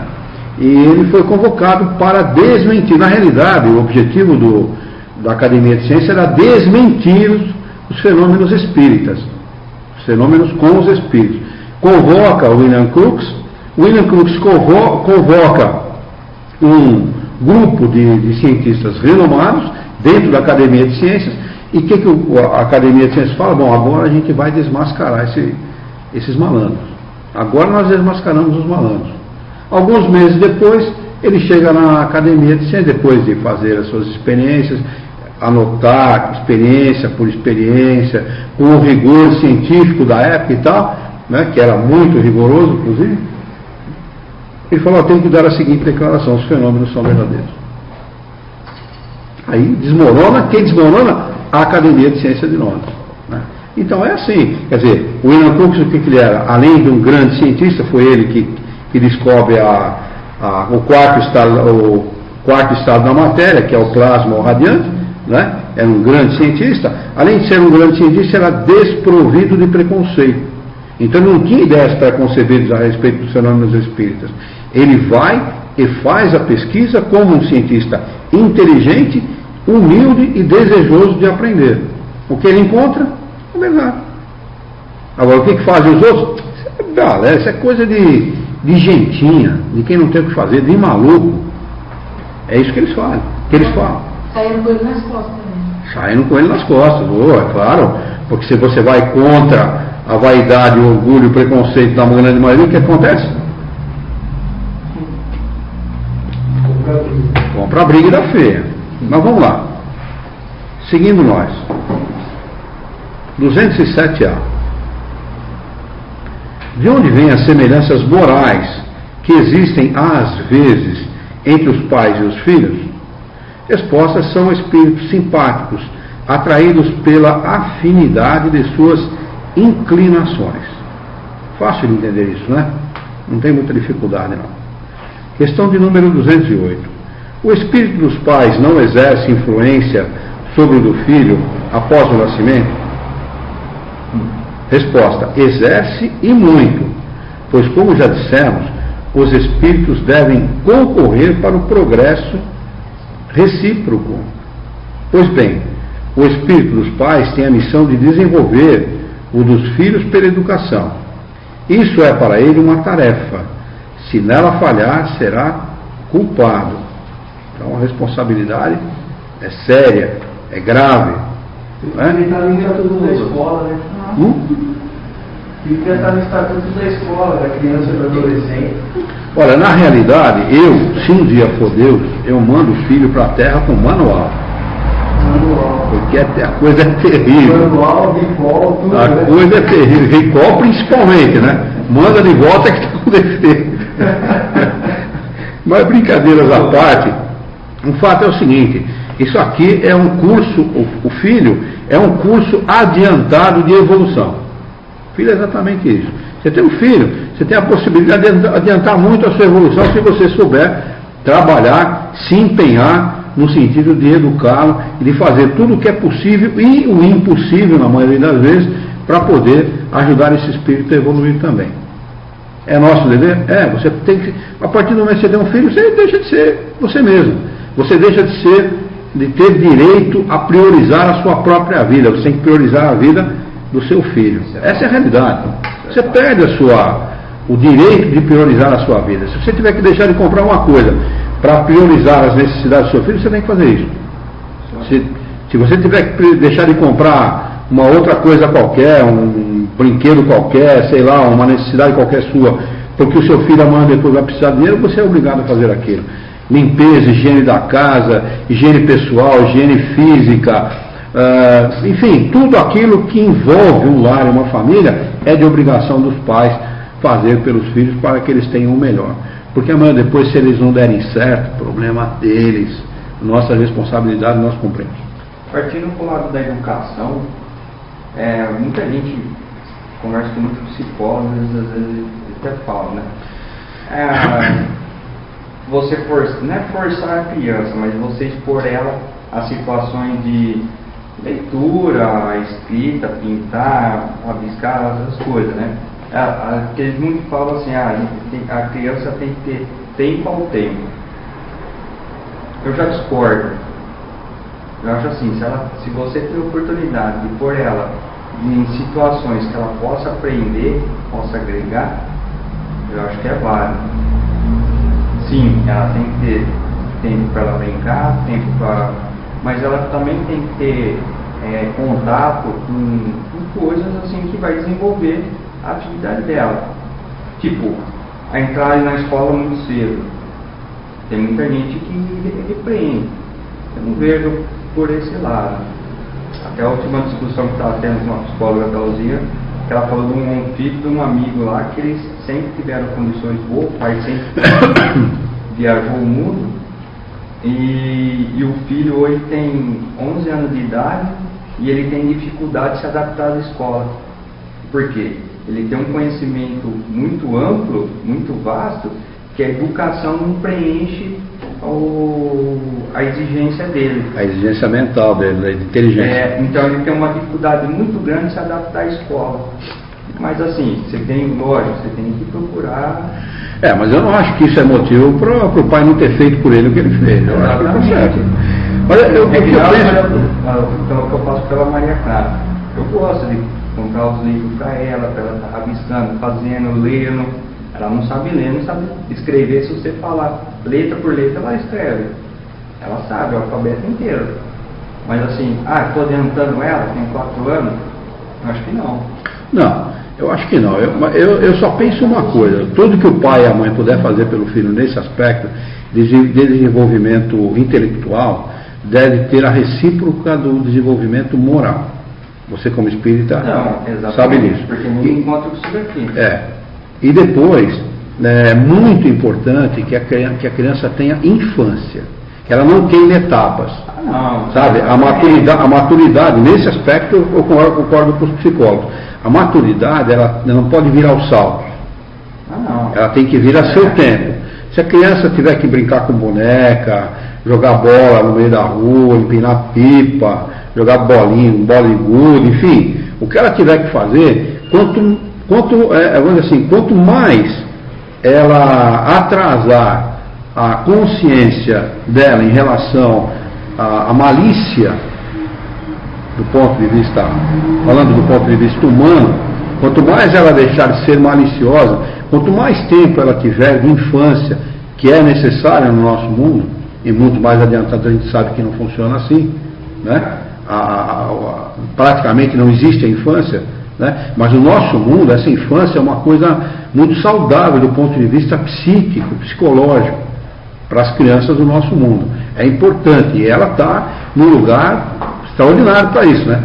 [SPEAKER 1] E ele foi convocado para desmentir. Na realidade, o objetivo da Academia de Ciência era desmentir os fenômenos espíritas, os fenômenos com os espíritos. Convoca o William Crookes convoca um grupo de cientistas renomados dentro da Academia de Ciências. E o que a Academia de Ciências fala? Bom, agora a gente vai desmascarar esses malandros. Agora nós desmascaramos os malandros. Alguns meses depois, ele chega na Academia de Ciências, depois de fazer as suas experiências, anotar experiência por experiência, com o rigor científico da época e tal, né, que era muito rigoroso, inclusive. Ele falou: tem que dar a seguinte declaração: os fenômenos são verdadeiros. Aí desmorona, quem desmorona? A Academia de Ciências de Londres, né? Então é assim, quer dizer, o William Crookes, o que ele era? Além de um grande cientista, foi ele que descobre o quarto estado da matéria, que é o plasma radiante, né? Era um grande cientista. Além de ser um grande cientista, era desprovido de preconceito. Então não tinha ideias preconcebidas a respeito dos fenômenos espíritas. Ele vai e faz a pesquisa como um cientista inteligente, humilde e desejoso de aprender. O que ele encontra é verdade. Agora, o que fazem os outros? Isso é coisa de gentinha, de quem não tem o que fazer, de maluco. É isso que eles falam.
[SPEAKER 5] Saíram com ele nas costas, né?
[SPEAKER 1] Saindo com ele nas costas, é claro. Porque se você vai contra a vaidade, o orgulho e o preconceito da grande maioria, o que acontece? Compra a briga da feia. Mas vamos lá. Seguindo nós. 207A. De onde vêm as semelhanças morais que existem às vezes entre os pais e os filhos? Respostas: são espíritos simpáticos, atraídos pela afinidade de suas inclinações. Fácil de entender isso, né? Não tem muita dificuldade, não. Questão de número 208. O espírito dos pais não exerce influência sobre o do filho após o nascimento? Resposta: exerce e muito, pois, como já dissemos, os espíritos devem concorrer para o progresso recíproco. Pois bem, o espírito dos pais tem a missão de desenvolver o dos filhos pela educação. Isso é para ele uma tarefa. Se nela falhar, será culpado. Então a responsabilidade é séria, é grave.
[SPEAKER 3] Ele está no estatuto da escola, né? Ele está no estatuto da escola, da criança e do adolescente.
[SPEAKER 1] Olha, na realidade, se um dia for Deus, eu mando o filho para a terra com manual. Porque a coisa é terrível.
[SPEAKER 3] Manual, recall, tudo.
[SPEAKER 1] A coisa é terrível. Recall principalmente, né? Manda de volta que está com defeito. Mas brincadeiras à parte, o fato é o seguinte: isso aqui é um curso, o filho é um curso adiantado de evolução. O filho é exatamente isso. Você tem um filho, você tem a possibilidade de adiantar muito a sua evolução se você souber trabalhar, se empenhar no sentido de educá-lo e de fazer tudo o que é possível e o impossível, na maioria das vezes, para poder ajudar esse espírito a evoluir também. É nosso dever? Você tem que, a partir do momento que você tem um filho, você deixa de ser você mesmo. Você deixa de ter direito a priorizar a sua própria vida. Você tem que priorizar a vida do seu filho. Essa é a realidade. Você perde o direito de priorizar a sua vida. Se você tiver que deixar de comprar uma coisa para priorizar as necessidades do seu filho, você tem que fazer isso. Se você tiver que deixar de comprar uma outra coisa qualquer, um brinquedo qualquer, sei lá, uma necessidade qualquer sua, porque o seu filho amanhã depois vai precisar de dinheiro, você é obrigado a fazer aquilo. Limpeza, higiene da casa, higiene pessoal, higiene física, enfim, tudo aquilo que envolve um lar e uma família é de obrigação dos pais fazer pelos filhos para que eles tenham o melhor. Porque amanhã depois, se eles não derem certo, problema deles, nossa responsabilidade nós cumprimos.
[SPEAKER 6] Partindo para o lado da educação, muita gente conversa com muitos psicólogos, às vezes até fala, né? Você não é forçar a criança, mas você expor ela a situações de leitura, escrita, pintar, rabiscar, essas coisas, né? Eles muito falam assim, a criança tem que ter tempo ao tempo. Eu já discordo. Eu acho assim, se você tem a oportunidade de pôr ela em situações que ela possa aprender, possa agregar, eu acho que é válido. Sim, ela tem que ter tempo para ela brincar, mas ela também tem que ter contato com coisas assim que vai desenvolver a atividade dela. Tipo, a entrar na escola muito cedo. Tem muita gente que repreende. Eu não vejo por esse lado. Até a última discussão que estava tendo com uma psicóloga da Alzira, que ela falou de um filho de um amigo lá, que eles sempre tiveram condições boas, o pai sempre viajou o mundo, e o filho hoje tem 11 anos de idade e ele tem dificuldade de se adaptar à escola. Por quê? Ele tem um conhecimento muito amplo, muito vasto, que a educação não preenche a exigência dele.
[SPEAKER 1] A exigência mental dele, a inteligência.
[SPEAKER 6] Então ele tem uma dificuldade muito grande de se adaptar à escola. Mas assim, você tem que procurar.
[SPEAKER 1] Mas eu não acho que isso é motivo para o pai não ter feito por ele o que ele fez. Eu acho que está certo. Mas eu
[SPEAKER 6] eu faço pela Maria Clara. Eu gosto de comprar os livros para ela estar rabiscando, fazendo, lendo. Ela não sabe ler, não sabe escrever. Se você falar letra por letra, ela escreve. Ela sabe o alfabeto inteiro. Mas assim, estou adiantando ela, tem 4 anos? Eu acho que não.
[SPEAKER 1] Não, eu acho que não. Eu só penso uma coisa: tudo que o pai e a mãe puder fazer pelo filho nesse aspecto de desenvolvimento intelectual deve ter a recíproca do desenvolvimento moral. Você, como espírita, sabe disso.
[SPEAKER 6] Porque não encontra isso daqui.
[SPEAKER 1] E depois, é muito importante que a criança tenha infância, que ela não queime etapas. Sabe? A maturidade, nesse aspecto, eu concordo com os psicólogos. A maturidade, ela não pode vir aos saltos. Ela tem que vir a seu tempo. Se a criança tiver que brincar com boneca, jogar bola no meio da rua, empinar pipa, jogar bolinha, bola de gude, enfim, o que ela tiver que fazer, quanto mais ela atrasar a consciência dela em relação à malícia, do ponto de vista, falando do ponto de vista humano, quanto mais ela deixar de ser maliciosa, quanto mais tempo ela tiver de infância, que é necessária no nosso mundo, e muito mais adiantado a gente sabe que não funciona assim, né? Praticamente não existe a infância, né? Mas no nosso mundo essa infância é uma coisa muito saudável do ponto de vista psíquico, psicológico, para as crianças do nosso mundo. É importante, e ela está num lugar extraordinário para isso, né?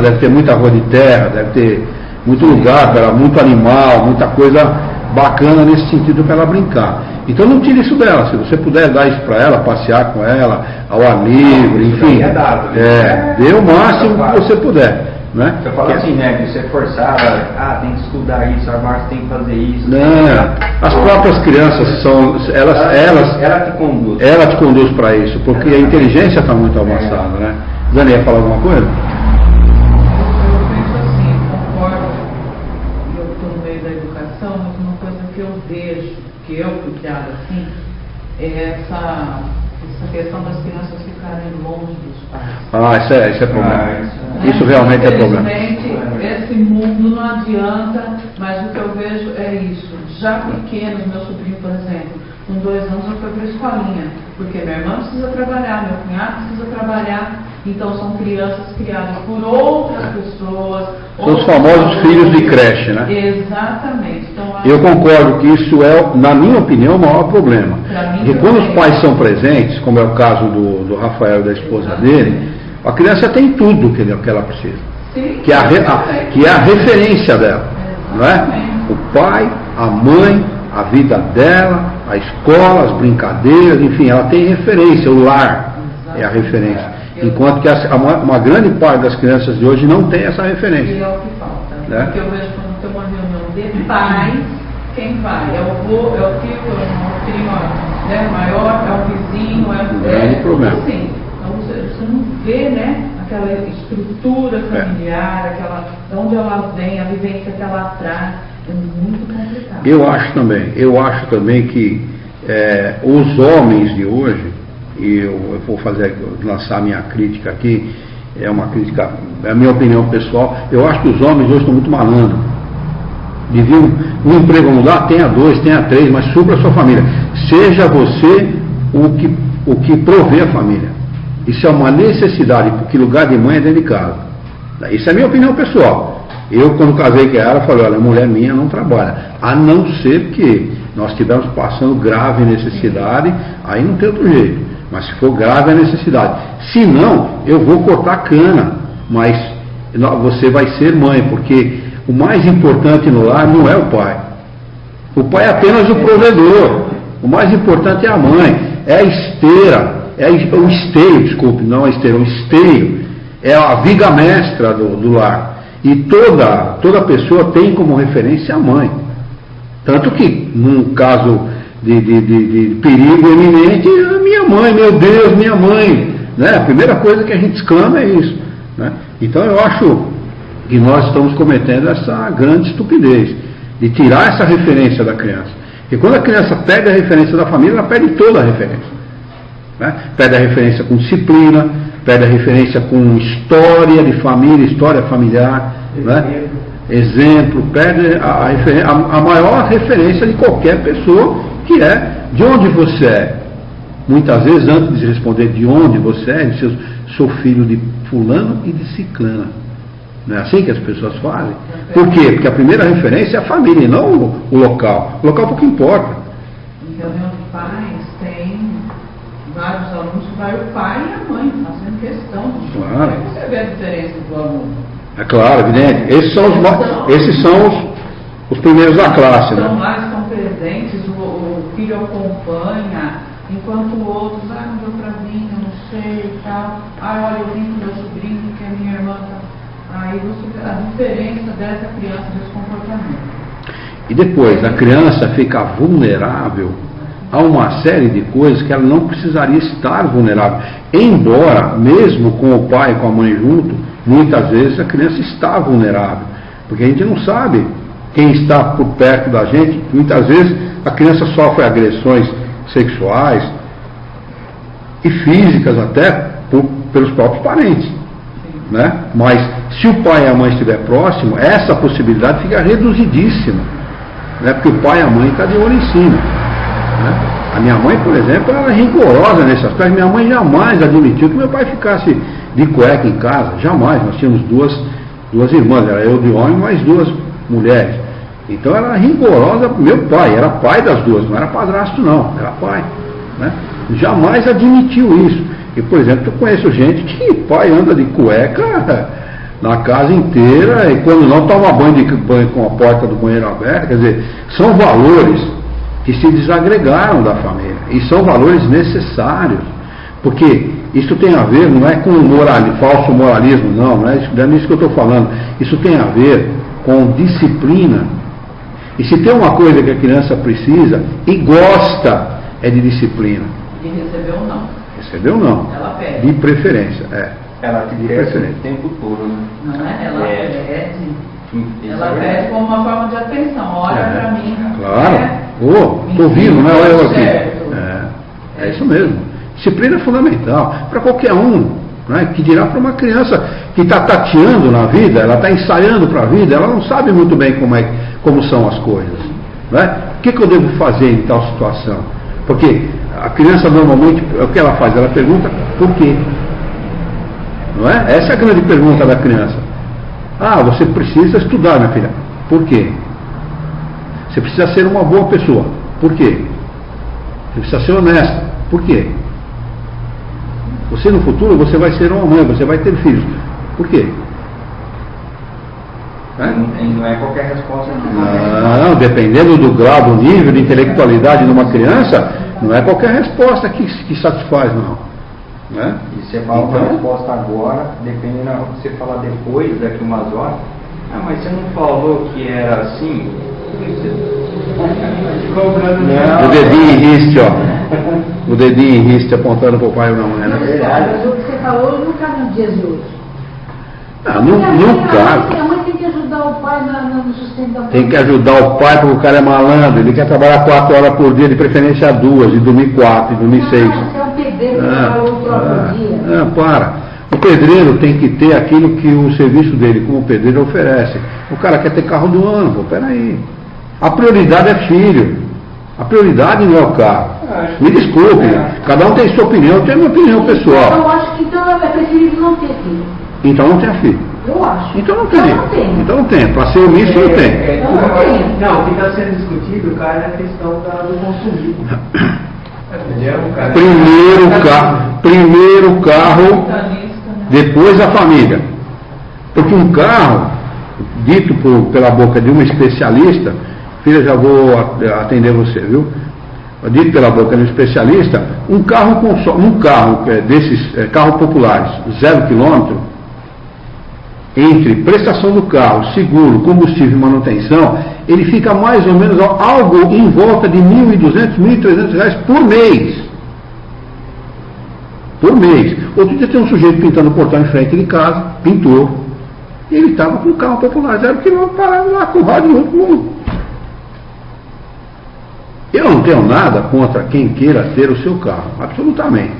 [SPEAKER 1] Deve ter muita rua de terra, deve ter muito lugar para ela, muito animal, muita coisa bacana nesse sentido para ela brincar. Então não tire isso dela. Se você puder dar isso para ela, passear com ela, ao ar livre, enfim, dê o máximo que você puder. Né?
[SPEAKER 6] Eu falo assim, né? Que você é forçada, tem que estudar isso, agora você tem que fazer isso.
[SPEAKER 1] Não, as próprias crianças são,
[SPEAKER 6] ela te conduz.
[SPEAKER 1] Ela te conduz para isso, porque a inteligência está muito avançada, né? Dani, ia falar alguma coisa?
[SPEAKER 7] Eu penso assim, concordo, eu estou no meio da educação, mas uma coisa que eu vejo, que eu fui criada assim, é essa questão das crianças ficarem longe dos pais.
[SPEAKER 1] Isso é problema. Isso realmente é problema.
[SPEAKER 7] Esse mundo não adianta, mas o que eu vejo é isso. Já pequenos, meu sobrinho, por exemplo, com 2 anos eu fui para a escolinha, porque minha irmã precisa trabalhar, meu cunhado precisa trabalhar, Então são crianças criadas por outras pessoas.
[SPEAKER 1] São os famosos filhos de creche, né?
[SPEAKER 7] Exatamente. Então,
[SPEAKER 1] eu concordo que isso é, na minha opinião, o maior problema.
[SPEAKER 7] mim
[SPEAKER 1] E quando os
[SPEAKER 7] também.
[SPEAKER 1] pais são presentes, como é o caso do Rafael e da esposa dele, a criança tem tudo que ela precisa.
[SPEAKER 7] Sim,
[SPEAKER 1] Que é a referência dela. Não é? O pai, a mãe, a vida dela, a escola, as brincadeiras, enfim, ela tem referência, o lar é a referência. Enquanto que uma grande parte das crianças de hoje não tem essa referência.
[SPEAKER 7] E é o que falta.
[SPEAKER 1] Né?
[SPEAKER 7] Porque eu vejo quando tem uma reunião de pais, quem vai? É o avô, é o tio, é o primo, né, maior, é o vizinho, é o
[SPEAKER 1] grande problema.
[SPEAKER 7] Assim, então você não vê, né, aquela estrutura familiar, aquela, de onde ela vem, a vivência que ela traz. É muito complicado.
[SPEAKER 1] Eu acho também que os homens de hoje, e eu vou lançar minha crítica aqui, é uma crítica, é a minha opinião pessoal, eu acho que os homens hoje estão muito malandros. Deviam, um emprego não dá, tenha 2, tenha 3, mas supra a sua família. Seja você o que provê a família. Isso é uma necessidade, porque lugar de mãe é dentro de casa. Isso é a minha opinião pessoal. Eu, quando casei com ela, falei, olha, a mulher minha não trabalha, a não ser que nós estivermos passando grave necessidade, aí não tem outro jeito, mas se for grave a necessidade, se não, eu vou cortar a cana, mas você vai ser mãe, porque o mais importante no lar não é o pai é apenas o provedor, o mais importante é a mãe, é a esteira, o esteio, desculpe, não a esteira, o esteio, é a viga mestra do lar. E toda pessoa tem como referência a mãe. Tanto que, num caso de perigo iminente, minha mãe, meu Deus, minha mãe. Né? A primeira coisa que a gente exclama é isso. Né? Então eu acho que nós estamos cometendo essa grande estupidez, de tirar essa referência da criança. E quando a criança perde a referência da família, ela perde toda a referência. Né? Perde a referência com disciplina, perde a referência com história de família, história familiar, né? Exemplo, perde a maior referência de qualquer pessoa, que é de onde você é. Muitas vezes, antes de responder de onde você é, diz, sou filho de fulano e de ciclana. Não é assim que as pessoas fazem? Por quê? Porque a primeira referência é a família, e não o local. O local pouco importa.
[SPEAKER 7] Então, meus pais têm vários alunos que vai o pai e a mãe, fazendo questão.
[SPEAKER 1] Claro.
[SPEAKER 7] Como você vê a diferença do aluno?
[SPEAKER 1] É claro, evidente. Esses são os primeiros da classe.
[SPEAKER 7] Estão
[SPEAKER 1] Né?
[SPEAKER 7] lá, estão presentes, o filho acompanha, enquanto outros, não deu pra mim, eu não sei e tal. Olha, eu vim com meu sobrinho, que é minha irmã. Aí você vê a diferença dessa criança, desse comportamento.
[SPEAKER 1] E depois, a criança fica vulnerável a uma série de coisas que ela não precisaria estar vulnerável. Embora, mesmo com o pai e com a mãe junto, muitas vezes a criança está vulnerável. Porque a gente não sabe quem está por perto da gente. Muitas vezes a criança sofre agressões sexuais e físicas até pelos próprios parentes. Né? Mas se o pai e a mãe estiver próximo, essa possibilidade fica reduzidíssima. Né? Porque o pai e a mãe estão de olho em cima. Né? A minha mãe, por exemplo, ela é rigorosa nesse aspecto. Minha mãe jamais admitiu que meu pai ficasse de cueca em casa. Jamais. Nós tínhamos duas irmãs. Era eu de homem, mais 2 mulheres. Então ela era rigorosa. Meu pai era pai das 2. Não era padrasto, não. Era pai. Né? Jamais admitiu isso. E, por exemplo, eu conheço gente que pai anda de cueca na casa inteira e quando não toma banho com a porta do banheiro aberta. Quer dizer, são valores que se desagregaram da família. E são valores necessários. Porque isso tem a ver, não é com falso moralismo, não é isso que eu estou falando. Isso tem a ver com disciplina. E se tem uma coisa que a criança precisa e gosta, é de disciplina.
[SPEAKER 7] E recebeu ou não?
[SPEAKER 1] Recebeu não.
[SPEAKER 7] Ela pede.
[SPEAKER 1] De preferência,
[SPEAKER 6] Ela te direciona o tempo todo, né?
[SPEAKER 7] Não é? Ela pede.
[SPEAKER 6] Isso
[SPEAKER 7] Ela
[SPEAKER 6] é
[SPEAKER 7] pede como uma forma de atenção. Olha pra mim.
[SPEAKER 1] Claro. Estou vindo, né? Olha eu aqui. É isso mesmo. Disciplina é fundamental. Para qualquer um. Né? Que dirá para uma criança que está tateando na vida, ela está ensaiando para a vida, ela não sabe muito bem como são as coisas. Né? O que eu devo fazer em tal situação? Porque a criança normalmente, o que ela faz? Ela pergunta por quê. Não é? Essa é a grande pergunta da criança. Ah, você precisa estudar, minha filha. Por quê? Você precisa ser uma boa pessoa. Por quê? Você precisa ser honesta. Por quê? Você no futuro você vai ser uma mãe, você vai ter filhos. Por quê?
[SPEAKER 6] Não é qualquer resposta.
[SPEAKER 1] Não, dependendo do grau, do nível de intelectualidade de uma criança, não é qualquer resposta que satisfaz, não. Né?
[SPEAKER 6] E você fala uma resposta agora, dependendo do que você falar depois, daqui umas horas. Ah, mas você não falou que era assim?
[SPEAKER 1] O dedinho em riste, ó. O dedinho em riste apontando para o pai ou na mãe, né?
[SPEAKER 5] Mas o que você falou não cabe nos dias de hoje.
[SPEAKER 1] Não cabe.
[SPEAKER 5] A mãe tem que ajudar o pai no sustento da família.
[SPEAKER 1] Tem que ajudar o pai porque o cara é malandro. Ele quer trabalhar 4 horas por dia, de preferência 2, e dormir 4, e dormir 6.
[SPEAKER 5] Você é um pedreiro que trabalhou o próprio dia.
[SPEAKER 1] Para. O pedreiro tem que ter aquilo que o serviço dele como pedreiro oferece. O cara quer ter carro do ano, pô, peraí. A prioridade é filho. A prioridade não é o carro. Me desculpe, cada um tem sua opinião, eu tenho a minha opinião pessoal.
[SPEAKER 5] Eu acho que então é preferível não ter filho.
[SPEAKER 1] Então não tenha filho.
[SPEAKER 5] Eu acho.
[SPEAKER 1] Então não tem. Então não tem. Para ser omisso não tem.
[SPEAKER 3] Não, o que está sendo discutido, cara, é a questão do consumismo.
[SPEAKER 1] Primeiro carro, depois a família. Porque um carro, dito pela boca de uma especialista, filha, já vou atender você, viu? Dito pela boca de um especialista, um carro desses carros populares, 0 quilômetro, entre prestação do carro, seguro, combustível e manutenção, ele fica mais ou menos algo em volta de R$ 1.200, R$ 1.300 por mês. Por mês. Outro dia tem um sujeito pintando o portão em frente de casa, pintor, e ele estava com um carro popular, 0 quilômetro, parado lá com o rádio no outro mundo. Eu não tenho nada contra quem queira ter o seu carro, absolutamente.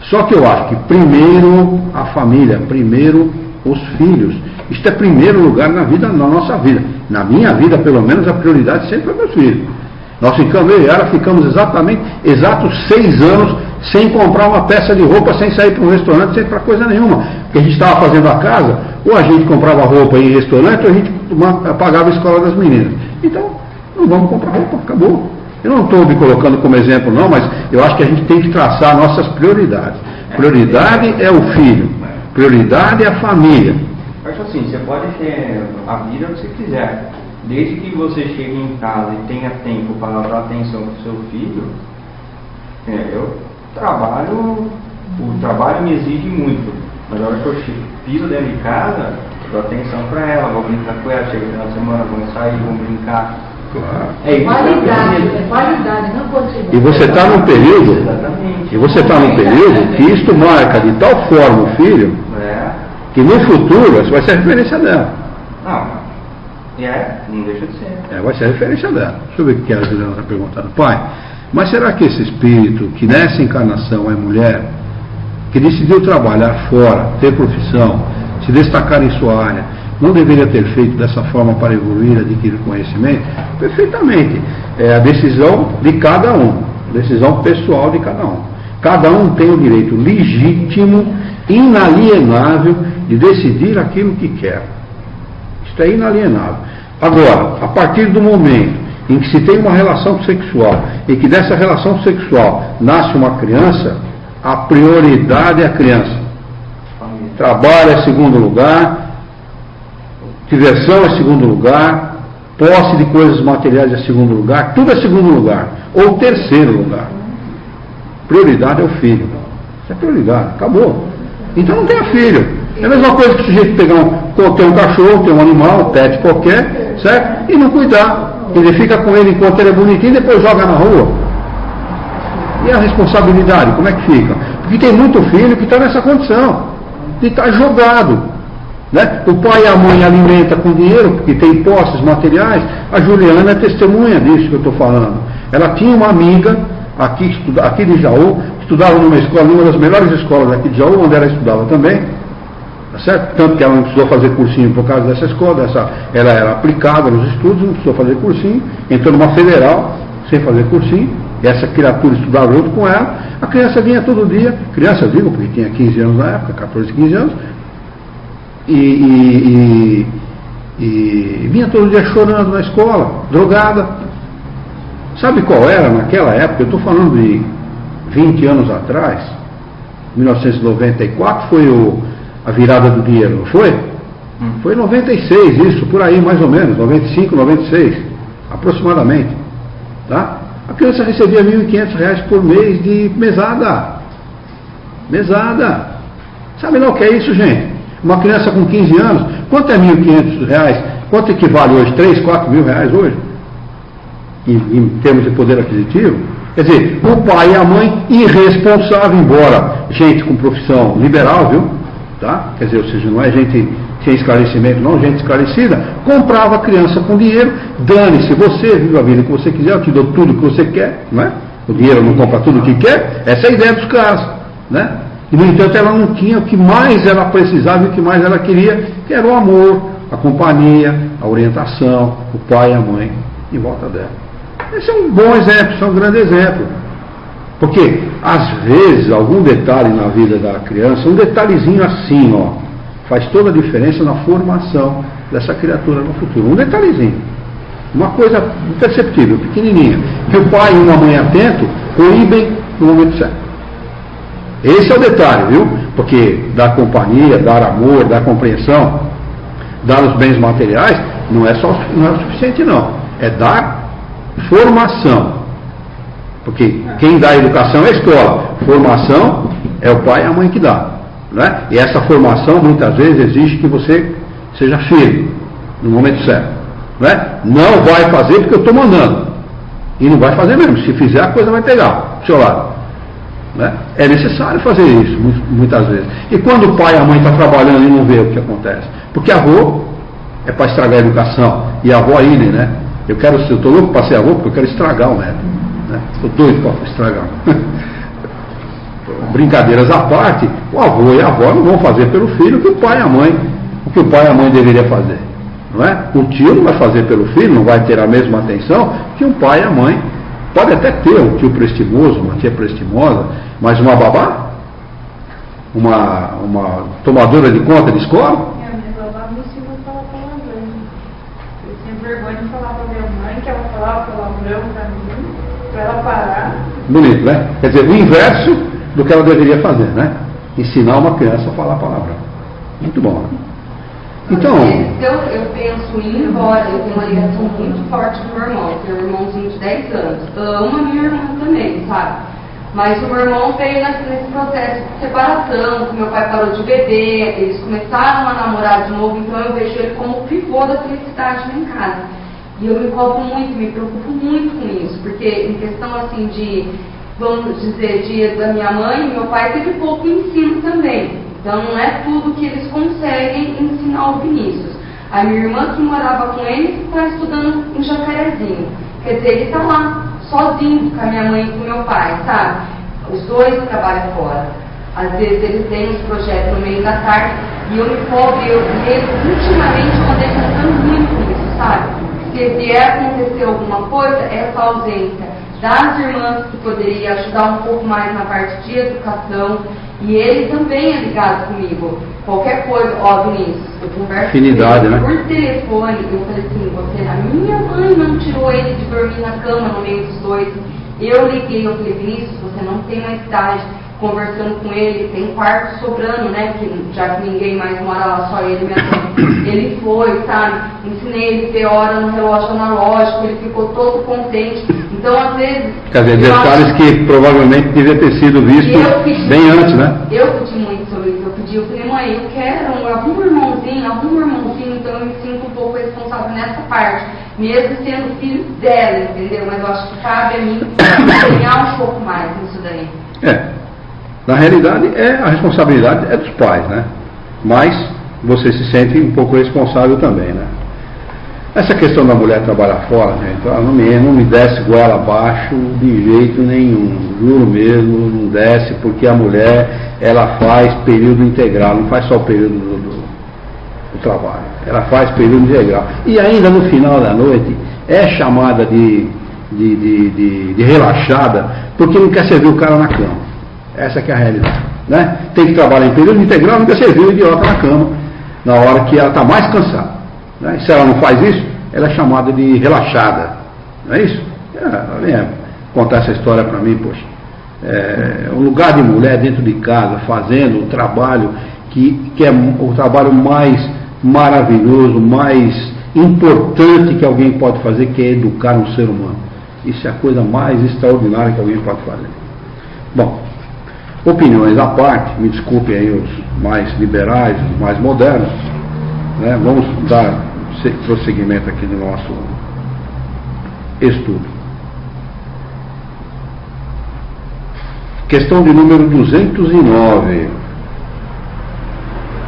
[SPEAKER 1] Só que eu acho que primeiro a família, primeiro os filhos. Isto é primeiro lugar na nossa vida. Na minha vida, pelo menos, a prioridade sempre foi meus filhos. Nós ficamos, eu e ela, ficamos exatos 6 anos sem comprar uma peça de roupa, sem sair para um restaurante, sem ir para coisa nenhuma. Porque a gente estava fazendo a casa, ou a gente comprava roupa em restaurante, ou a gente pagava a escola das meninas. Então, não vamos comprar roupa, acabou. Eu não estou me colocando como exemplo não, mas eu acho que a gente tem que traçar nossas prioridades. Prioridade é o filho, prioridade é a família.
[SPEAKER 6] Eu acho assim, você pode ter a vida que você quiser, desde que você chegue em casa e tenha tempo para dar atenção para o seu filho. Eu trabalho, o trabalho me exige muito, mas a hora que eu piso dentro de casa, eu dou atenção para ela, vou brincar com ela, chega no final de semana, vamos sair, vamos brincar.
[SPEAKER 1] Claro.
[SPEAKER 5] Qualidade, não quantidade.
[SPEAKER 1] E você está num período que isto marca de tal forma o filho que no futuro você vai ser a referência dela.
[SPEAKER 6] Não deixa de ser.
[SPEAKER 1] Vai ser a referência dela. Deixa eu ver o que a Juliana está perguntando. Pai, mas será que esse espírito que nessa encarnação é mulher, que decidiu trabalhar fora, ter profissão, se destacar em sua área, não deveria ter feito dessa forma para evoluir, adquirir conhecimento? Perfeitamente. É a decisão de cada um, decisão pessoal de cada um. Cada um tem o direito legítimo, inalienável, de decidir aquilo que quer. Isso é inalienável. Agora, a partir do momento em que se tem uma relação sexual e que dessa relação sexual nasce uma criança, a prioridade é a criança. Trabalho é segundo lugar, diversão é segundo lugar, posse de coisas materiais é segundo lugar, tudo é segundo lugar, ou terceiro lugar. Prioridade é o filho. Isso é prioridade, acabou. Então não tenha filho. É a mesma coisa que o sujeito ter um cachorro, ter um animal, um pet qualquer, certo? E não cuidar. Ele fica com ele enquanto ele é bonitinho e depois joga na rua. E a responsabilidade, como é que fica? Porque tem muito filho que está nessa condição, de estar jogado. Né? O pai e a mãe alimentam com dinheiro, porque tem posses materiais. A Juliana é testemunha disso que eu estou falando. Ela tinha uma amiga aqui de Jaú, estudava numa escola, numa das melhores escolas aqui de Jaú, onde ela estudava também, tá certo? Tanto que ela não precisou fazer cursinho por causa dessa escola, ela era aplicada nos estudos, não precisou fazer cursinho, entrou numa federal, sem fazer cursinho, essa criatura estudava junto com ela, a criança vinha todo dia, criança digo, porque tinha 15 anos na época, 14, 15 anos, e vinha todo dia chorando na escola, drogada. Sabe qual era naquela época? Eu estou falando de 20 anos atrás, 1994 foi a virada do dinheiro, não foi? Foi 96 isso, por aí mais ou menos, 95, 96, aproximadamente. Tá? A criança recebia R$ 1.500 por mês de mesada. Mesada. Sabe lá o que é isso, gente? Uma criança com 15 anos, quanto é R$ 1.500? Quanto equivale hoje? 3, 4 mil reais hoje? Em termos de poder aquisitivo? Quer dizer, o pai e a mãe irresponsável, embora gente com profissão liberal, viu? Tá? Quer dizer, ou seja, não é gente sem esclarecimento, não, gente esclarecida, comprava a criança com dinheiro, dane-se, você vive a vida que você quiser, eu te dou tudo que você quer, não é? O dinheiro não compra tudo o que quer, essa é a ideia dos caras, né? E, no entanto, ela não tinha o que mais ela precisava e o que mais ela queria, que era o amor, a companhia, a orientação, o pai e a mãe em volta dela. Esse é um bom exemplo, esse é um grande exemplo. Porque, às vezes, algum detalhe na vida da criança, um detalhezinho assim, ó, faz toda a diferença na formação dessa criatura no futuro. Um detalhezinho. Uma coisa imperceptível, pequenininha. Que o pai e uma mãe atento coíbem no momento certo. Esse é o detalhe, viu? Porque dar companhia, dar amor, dar compreensão, dar os bens materiais, não é o suficiente, não. É dar formação. Porque quem dá educação é a escola. Formação é o pai e a mãe que dá. Né? E essa formação muitas vezes exige que você seja firme no momento certo. Né? Não vai fazer porque eu estou mandando. E não vai fazer mesmo. Se fizer, a coisa vai pegar do seu lado. Né? É necessário fazer isso muitas vezes. E quando o pai e a mãe estão trabalhando e não vê o que acontece? Porque avô é para estragar a educação. E a avó aí, né? Eu estou louco para ser avô porque eu quero estragar o neto. Estou doido para estragar. Brincadeiras à parte, o avô e a avó não vão fazer pelo filho o que o pai e a mãe deveria fazer. Não é? O tio não vai fazer pelo filho, não vai ter a mesma atenção que um pai e a mãe. Pode até ter um tio prestimoso, uma tia prestimosa, mas uma babá? Uma tomadora de conta de escola?
[SPEAKER 4] Minha babá me ensinou a falar palavrão. Eu tinha vergonha de falar para minha mãe que ela falava palavrão para mim, para ela parar.
[SPEAKER 1] Bonito, né? Quer dizer, o inverso do que ela deveria fazer, né? Ensinar uma criança a falar palavrão. Muito bom, né? Então...
[SPEAKER 2] Eu penso em ir embora, eu tenho uma ligação muito forte com o meu irmão, tenho um irmãozinho de 10 anos. Amo a minha irmã também, sabe? Mas o meu irmão veio nesse processo de separação, que meu pai parou de beber, eles começaram a namorar de novo, então eu vejo ele como o pivô da felicidade lá em casa. E eu me cobro muito, me preocupo muito com isso, porque em questão assim de, vamos dizer, dia da minha mãe, meu pai teve pouco ensino também. Então não é tudo que eles conseguem ensinar o Vinícius. A minha irmã que morava com ele está estudando em Jacarezinho. Quer dizer, ele está lá, sozinho com a minha mãe e com o meu pai, sabe? Os dois trabalham fora. Às vezes eles têm uns projetos no meio da tarde e eu me cobro, ultimamente eu andei pensando muito nisso, sabe? Se vier acontecer alguma coisa, essa ausência das irmãs que poderia ajudar um pouco mais na parte de educação. E ele também é ligado comigo. Qualquer coisa, ó, Vinícius, eu converso
[SPEAKER 1] Afinidade,
[SPEAKER 2] com ele
[SPEAKER 1] né?
[SPEAKER 2] por telefone. Eu falei assim, a minha mãe não tirou ele de dormir na cama no meio dos dois. Eu liguei, eu falei, Vinícius, você não tem mais idade. Conversando com ele, tem quarto sobrando, né? Que, já que ninguém mais mora lá, só ele e minha mãe. Ele foi, sabe? Ensinei ele a ter hora no relógio analógico, ele ficou todo contente. Então, às vezes...
[SPEAKER 1] Quer dizer, detalhes que provavelmente devia ter sido visto bem antes, né?
[SPEAKER 2] Eu pedi muito sobre isso. Eu falei, mãe, eu quero algum irmãozinho, então eu me sinto um pouco responsável nessa parte. Mesmo sendo filho dela, entendeu? Mas eu acho que cabe a mim ganhar um pouco mais nisso daí.
[SPEAKER 1] Na realidade, a responsabilidade é dos pais, né? Mas você se sente um pouco responsável também, né? Essa questão da mulher trabalhar fora, gente, não me desce goela abaixo de jeito nenhum. Juro mesmo, não desce, porque a mulher, ela faz período integral, não faz só o período do trabalho. Ela faz período integral. E ainda no final da noite, é chamada de de relaxada, porque não quer servir o cara na cama. Essa que é a realidade. Né? Tem que trabalhar em período integral, não quer servir o idiota na cama, na hora que ela está mais cansada. Né? E se ela não faz isso, ela é chamada de relaxada. Não é isso? Ela vem contar essa história para mim, poxa. Um lugar de mulher dentro de casa, fazendo o trabalho que é o trabalho mais maravilhoso, mais importante que alguém pode fazer, que é educar um ser humano. Isso é a coisa mais extraordinária que alguém pode fazer. Bom, opiniões à parte, me desculpem aí os mais liberais, os mais modernos, né? Vamos dar prosseguimento aqui no nosso estudo. Questão de número 209.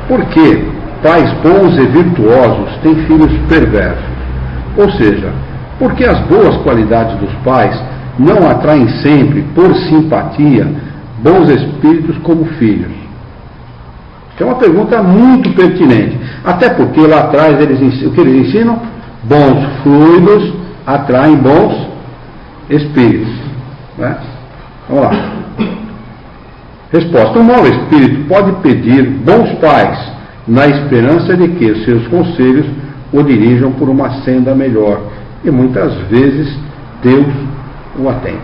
[SPEAKER 1] Por que pais bons e virtuosos têm filhos perversos? Ou seja, por que as boas qualidades dos pais não atraem sempre, por simpatia, bons espíritos como filhos? É uma pergunta muito pertinente. Até porque lá atrás o que eles ensinam? Bons fluidos atraem bons espíritos. Né? Vamos lá. Resposta. Um mau espírito pode pedir bons pais, na esperança de que os seus conselhos o dirijam por uma senda melhor. E muitas vezes Deus o atende.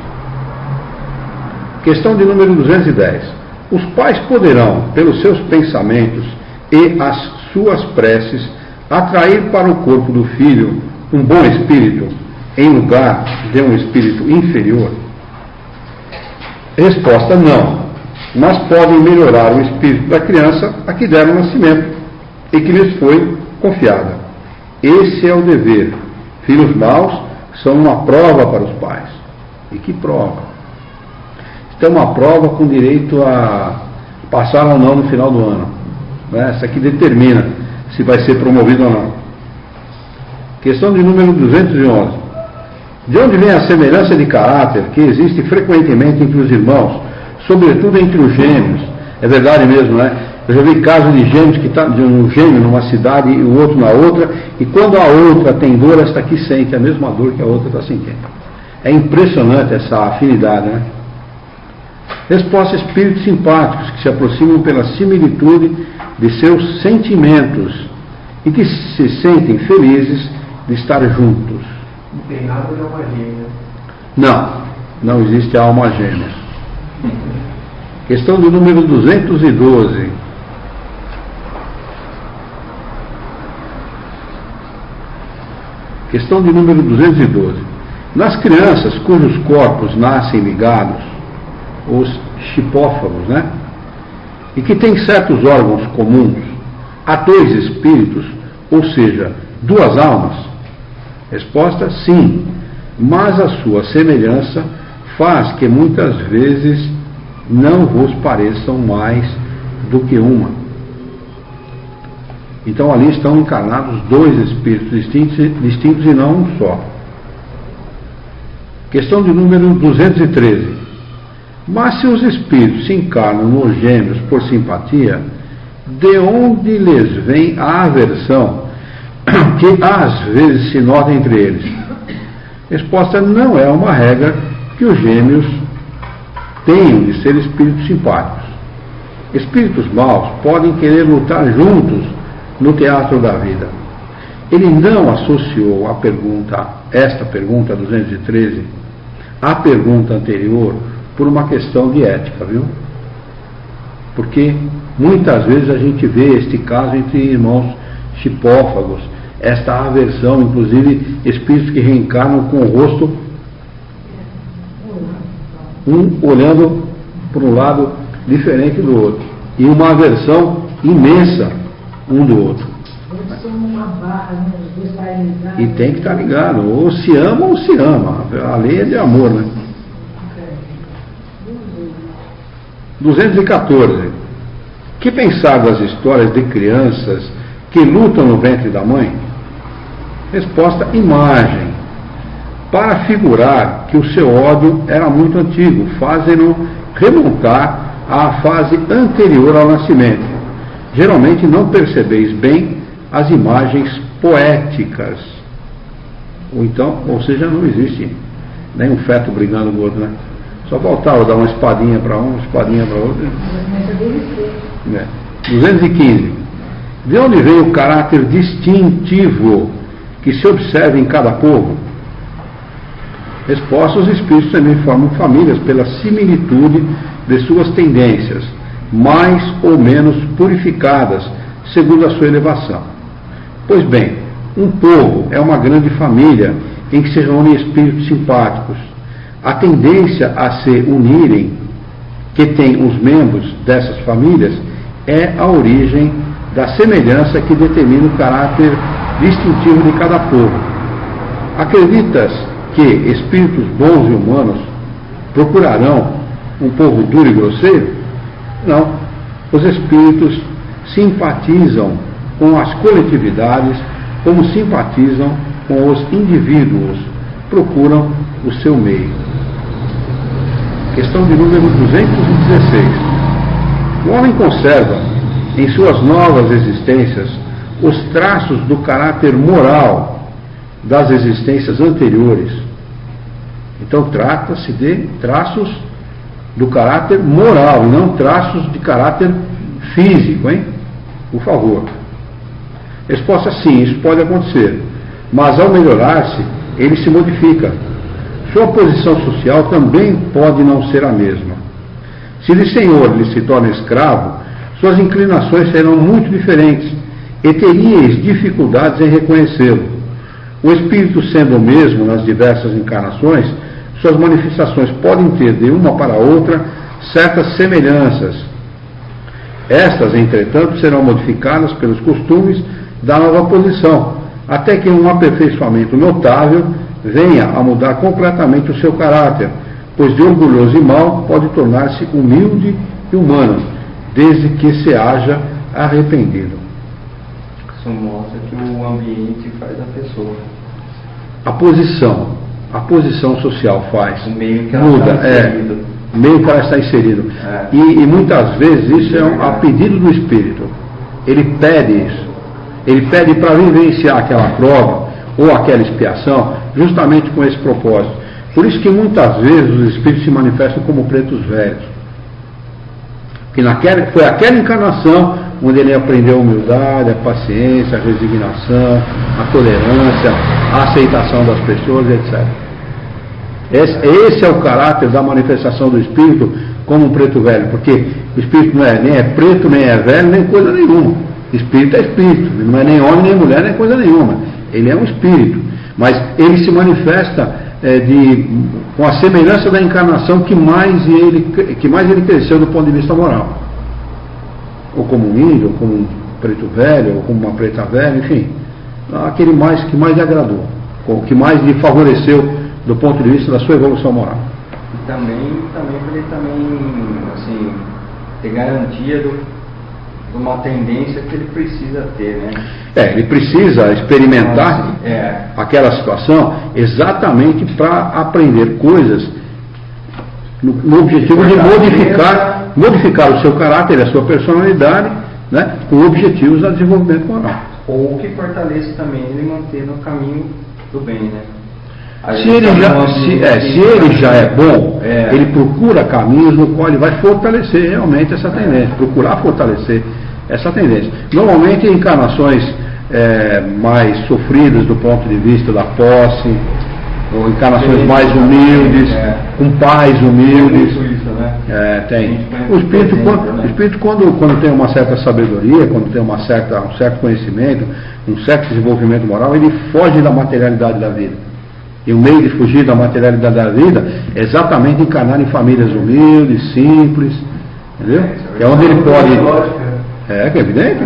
[SPEAKER 1] Questão de número 210. Os pais poderão, pelos seus pensamentos e as suas preces, atrair para o corpo do filho um bom espírito, em lugar de um espírito inferior? Resposta: não. Mas podem melhorar o espírito da criança a que deram nascimento e que lhes foi confiada. Esse é o dever. Filhos maus são uma prova para os pais. E que prova? Então, uma prova com direito a passar ou não no final do ano. Essa aqui determina se vai ser promovido ou não. Questão de número 211. De onde vem a semelhança de caráter que existe frequentemente entre os irmãos, sobretudo entre os gêmeos? É verdade mesmo, né? Eu já vi casos de gêmeos que de um gêmeo numa cidade e o outro na outra, e quando a outra tem dor, esta aqui sente a mesma dor que a outra está sentindo. É impressionante essa afinidade, né? Resposta: espíritos simpáticos que se aproximam pela similitude de seus sentimentos e que se sentem felizes de estar juntos.
[SPEAKER 3] Não tem nada de alma gêmea.
[SPEAKER 1] Não existe alma gêmea. Questão de número 212. Questão de número 212. Nas crianças cujos corpos nascem ligados, os chipófagos, né? E que têm certos órgãos comuns, há dois espíritos, ou seja, duas almas? Resposta: sim, mas a sua semelhança faz que muitas vezes não vos pareçam mais do que uma. Então ali estão encarnados dois espíritos distintos e não um só. Questão de número 213. Mas se os espíritos se encarnam nos gêmeos por simpatia, de onde lhes vem a aversão que às vezes se nota entre eles? Resposta: não é uma regra que os gêmeos tenham de ser espíritos simpáticos. Espíritos maus podem querer lutar juntos no teatro da vida. Ele não associou esta pergunta 213 à pergunta anterior por uma questão de ética, viu? Porque muitas vezes a gente vê este caso entre irmãos chipófagos, esta aversão, inclusive espíritos que reencarnam com o rosto, um olhando para um lado diferente do outro, e uma aversão imensa um do outro. E tem que estar ligado, ou se ama ou se ama, a lei é de amor, né? 214. Que pensar das histórias de crianças que lutam no ventre da mãe? Resposta: imagem, para figurar que o seu ódio era muito antigo, fazem-no remontar à fase anterior ao nascimento. Geralmente não percebeis bem as imagens poéticas, ou seja, não existe Nem um feto brigando com o outro, né? Só faltava dar uma espadinha para um, uma espadinha para outro. 215. De onde vem o caráter distintivo que se observa em cada povo? Resposta: os espíritos também formam famílias pela similitude de suas tendências, mais ou menos purificadas, segundo a sua elevação. Pois bem, um povo é uma grande família em que se reúnem espíritos simpáticos. A tendência a se unirem, que tem os membros dessas famílias, é a origem da semelhança que determina o caráter distintivo de cada povo. Acreditas que espíritos bons e humanos procurarão um povo duro e grosseiro? Não. Os espíritos simpatizam com as coletividades como simpatizam com os indivíduos, procuram o seu meio. Questão de número 216. O homem conserva em suas novas existências os traços do caráter moral das existências anteriores. Então trata-se de traços do caráter moral, e não traços de caráter físico, hein? Por favor. Resposta: sim, isso pode acontecer, mas ao melhorar-se, ele se modifica. Sua posição social também pode não ser a mesma. Se de senhor ele se torna escravo, suas inclinações serão muito diferentes e teríeis dificuldades em reconhecê-lo. O espírito sendo o mesmo nas diversas encarnações, suas manifestações podem ter de uma para outra certas semelhanças. Estas, entretanto, serão modificadas pelos costumes da nova posição, até que um aperfeiçoamento notável venha a mudar completamente o seu caráter, pois de orgulhoso e mau pode tornar-se humilde e humano, desde que se haja arrependido.
[SPEAKER 6] Isso mostra que o ambiente faz a pessoa.
[SPEAKER 1] A posição social faz.
[SPEAKER 6] O meio que ela
[SPEAKER 1] muda,
[SPEAKER 6] está inserido.
[SPEAKER 1] O meio que ela está inserido.
[SPEAKER 6] É.
[SPEAKER 1] E muitas vezes isso é a pedido do espírito. Ele pede isso. Ele pede para vivenciar aquela prova ou aquela expiação, justamente com esse propósito. Por isso que muitas vezes os espíritos se manifestam como pretos velhos. Que foi aquela encarnação onde ele aprendeu a humildade, a paciência, a resignação, a tolerância, a aceitação das pessoas, etc. Esse é o caráter da manifestação do espírito como um preto velho, porque o espírito nem é preto, nem é velho, nem coisa nenhuma. Espírito é espírito, não é nem homem, nem mulher, nem coisa nenhuma. Ele é um espírito, mas ele se manifesta com a semelhança da encarnação que mais ele cresceu do ponto de vista moral. Ou como um índio, ou como um preto velho, ou como uma preta velha, enfim. Aquele que mais lhe agradou, que mais lhe favoreceu do ponto de vista da sua evolução moral.
[SPEAKER 6] E também para ele assim, ter garantia de uma tendência que ele precisa ter, né?
[SPEAKER 1] Ele precisa experimentar aquela situação exatamente para aprender coisas no objetivo de modificar o seu caráter, a sua personalidade, né, com objetivos de desenvolvimento moral.
[SPEAKER 6] Ou que fortaleça também ele manter no caminho do bem, né?
[SPEAKER 1] Se ele já é bom, ele procura caminhos no qual ele vai fortalecer realmente essa tendência, procurar fortalecer essa tendência. Normalmente em encarnações mais sofridas do ponto de vista da posse, ou encarnações mais humildes, com pais humildes.
[SPEAKER 6] Isso, né?
[SPEAKER 1] Tem. O espírito quando tem uma certa sabedoria, quando tem um certo conhecimento, um certo desenvolvimento moral, ele foge da materialidade da vida. E o meio de fugir da materialidade da vida é exatamente encarnar em famílias humildes, simples, entendeu? É onde ele pode. Que é evidente.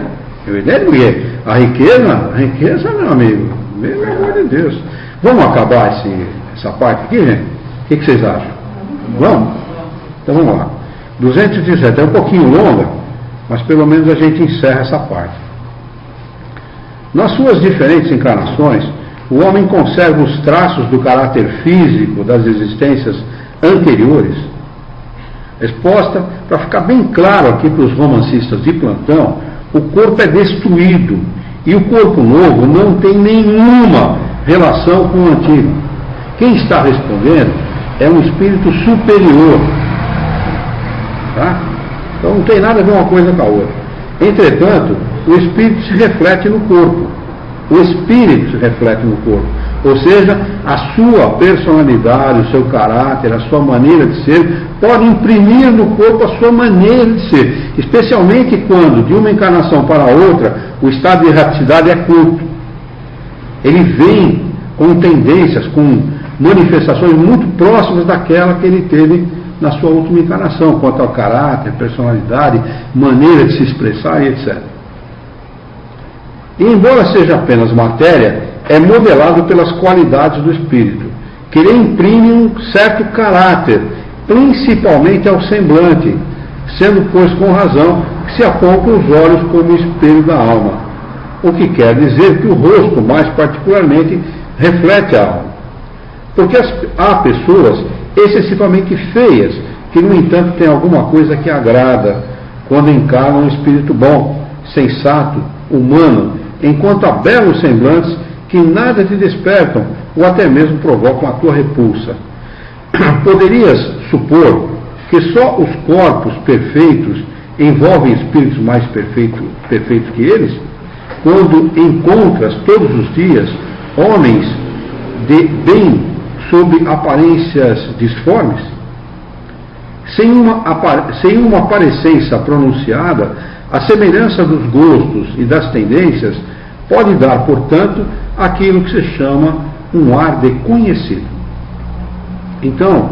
[SPEAKER 1] É evidente, porque a riqueza, meu amigo, pelo amor de Deus. Vamos acabar essa parte aqui, gente? O que vocês acham? Vamos? Então vamos lá. 217 é um pouquinho longa, mas pelo menos a gente encerra essa parte. Nas suas diferentes encarnações, o homem conserva os traços do caráter físico das existências anteriores. Resposta: para ficar bem claro aqui para os romancistas de plantão, o corpo é destruído e o corpo novo não tem nenhuma relação com o antigo. Quem está respondendo é um espírito superior. Tá? Então não tem nada a ver uma coisa com a outra. Entretanto, o espírito se reflete no corpo. O espírito se reflete no corpo. Ou seja, a sua personalidade, o seu caráter, a sua maneira de ser, pode imprimir no corpo a sua maneira de ser. Especialmente quando, de uma encarnação para a outra, o estado de erraticidade é curto. Ele vem com tendências, com manifestações muito próximas daquela que ele teve na sua última encarnação, quanto ao caráter, personalidade, maneira de se expressar e etc. E embora seja apenas matéria, é modelado pelas qualidades do espírito, que lhe imprime um certo caráter, principalmente ao semblante, sendo, pois, com razão, que se apontam os olhos como espelho da alma, o que quer dizer que o rosto, mais particularmente, reflete a alma. Porque há pessoas excessivamente feias, que, no entanto, têm alguma coisa que agrada, quando encarnam um espírito bom, sensato, humano, enquanto há belos semblantes que nada te despertam ou até mesmo provocam a tua repulsa. Poderias supor que só os corpos perfeitos envolvem espíritos mais perfeitos que eles? Quando encontras todos os dias homens de bem sob aparências disformes? Sem uma parecença pronunciada, a semelhança dos gostos e das tendências pode dar, portanto, aquilo que se chama um ar de conhecido. Então,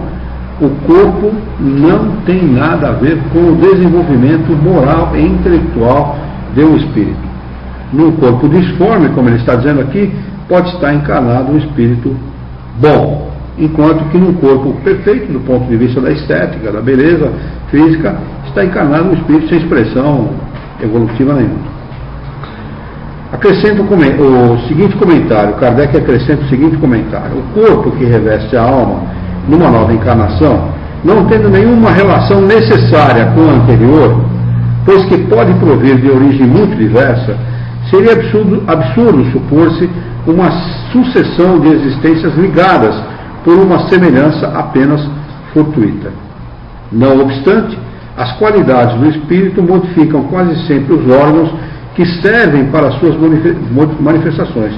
[SPEAKER 1] o corpo não tem nada a ver com o desenvolvimento moral e intelectual de um espírito. No corpo disforme, como ele está dizendo aqui, pode estar encarnado um espírito bom, enquanto que num corpo perfeito, do ponto de vista da estética, da beleza física, está encarnado um espírito sem expressão evolutiva nenhuma. Acrescenta o seguinte comentário, Kardec acrescenta o seguinte comentário: o corpo que reveste a alma numa nova encarnação, não tendo nenhuma relação necessária com o anterior, pois que pode provir de origem muito diversa, seria absurdo supor-se uma sucessão de existências ligadas por uma semelhança apenas fortuita. Não obstante, as qualidades do espírito modificam quase sempre os órgãos que servem para as suas manifestações.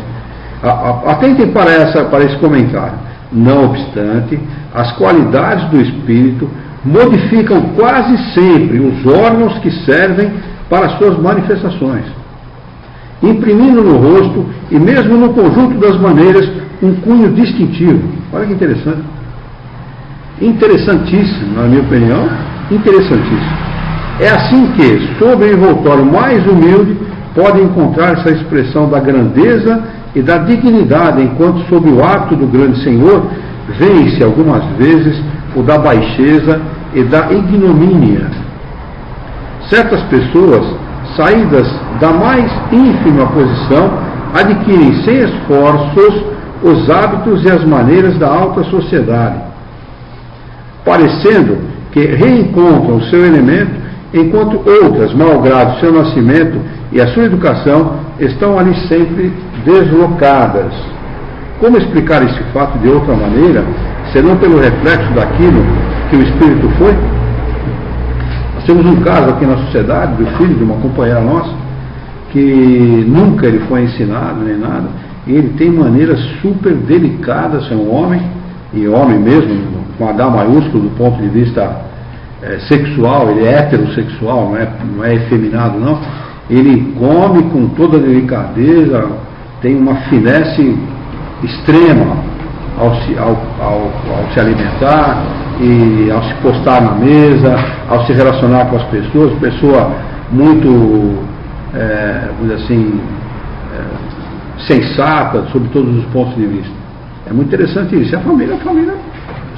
[SPEAKER 1] Atentem para esse comentário. Não obstante, as qualidades do espírito modificam quase sempre os órgãos que servem para as suas manifestações, imprimindo no rosto e mesmo no conjunto das maneiras um cunho distintivo. Olha que interessante. Interessantíssimo, na minha opinião, interessantíssimo. É assim que, sob o envoltório mais humilde, pode encontrar essa expressão da grandeza e da dignidade, enquanto sob o ato do grande Senhor, vence algumas vezes o da baixeza e da ignomínia. Certas pessoas, saídas da mais ínfima posição, adquirem sem esforços os hábitos e as maneiras da alta sociedade, parecendo que reencontram o seu elemento, enquanto outras, malgrado seu nascimento e a sua educação, estão ali sempre deslocadas. Como explicar esse fato de outra maneira, senão pelo reflexo daquilo que o espírito foi? Nós temos um caso aqui na sociedade, do filho de uma companheira nossa, que nunca ele foi ensinado nem nada, e ele tem maneiras super delicadas, é um homem, e homem mesmo, com H maiúsculo do ponto de vista sexual, ele é heterossexual, não é efeminado não, ele come com toda delicadeza, tem uma finesse extrema ao se alimentar e ao se postar na mesa, ao se relacionar com as pessoas, pessoa muito, vamos dizer assim, sensata sob todos os pontos de vista. É muito interessante isso. E a família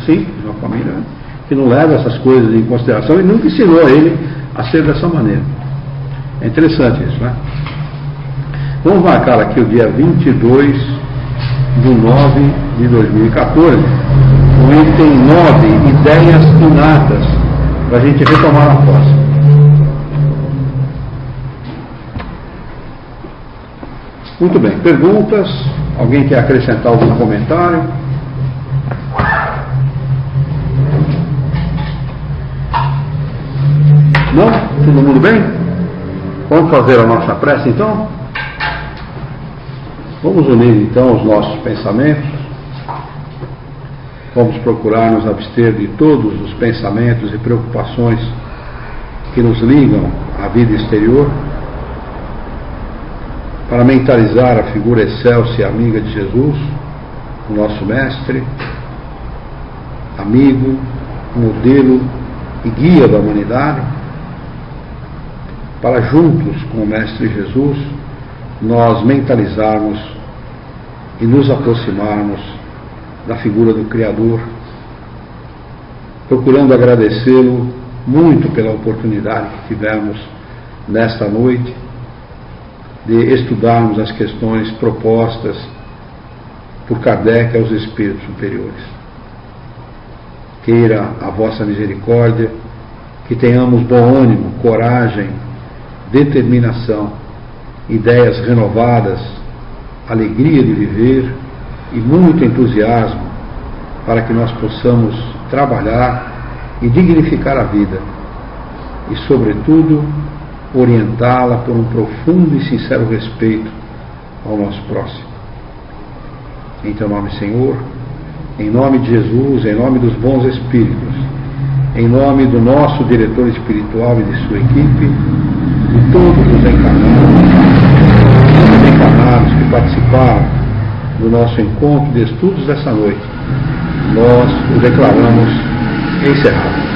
[SPEAKER 1] simples, uma família que não leva essas coisas em consideração e nunca ensinou a ele a ser dessa maneira. É interessante isso, né? Vamos marcar aqui o dia 22 de 9 de 2014, o item 9, ideias inatas, para a gente retomar na próxima. Muito bem, perguntas? Alguém quer acrescentar algum comentário? Todo mundo bem? Vamos fazer a nossa prece então? Vamos unir então os nossos pensamentos. Vamos procurar nos abster de todos os pensamentos e preocupações que nos ligam à vida exterior, para mentalizar a figura excelsa e amiga de Jesus, o nosso mestre, amigo, modelo e guia da humanidade, para juntos com o mestre Jesus nós mentalizarmos e nos aproximarmos da figura do Criador, procurando agradecê-lo muito pela oportunidade que tivemos nesta noite de estudarmos as questões propostas por Kardec aos espíritos superiores. Queira a vossa misericórdia que tenhamos bom ânimo, coragem, determinação, ideias renovadas, alegria de viver e muito entusiasmo para que nós possamos trabalhar e dignificar a vida e, sobretudo, orientá-la por um profundo e sincero respeito ao nosso próximo. Em teu nome, Senhor, em nome de Jesus, em nome dos bons espíritos, em nome do nosso diretor espiritual e de sua equipe, de todos os encarnados que participaram do nosso encontro de estudos dessa noite, nós o declaramos encerrado.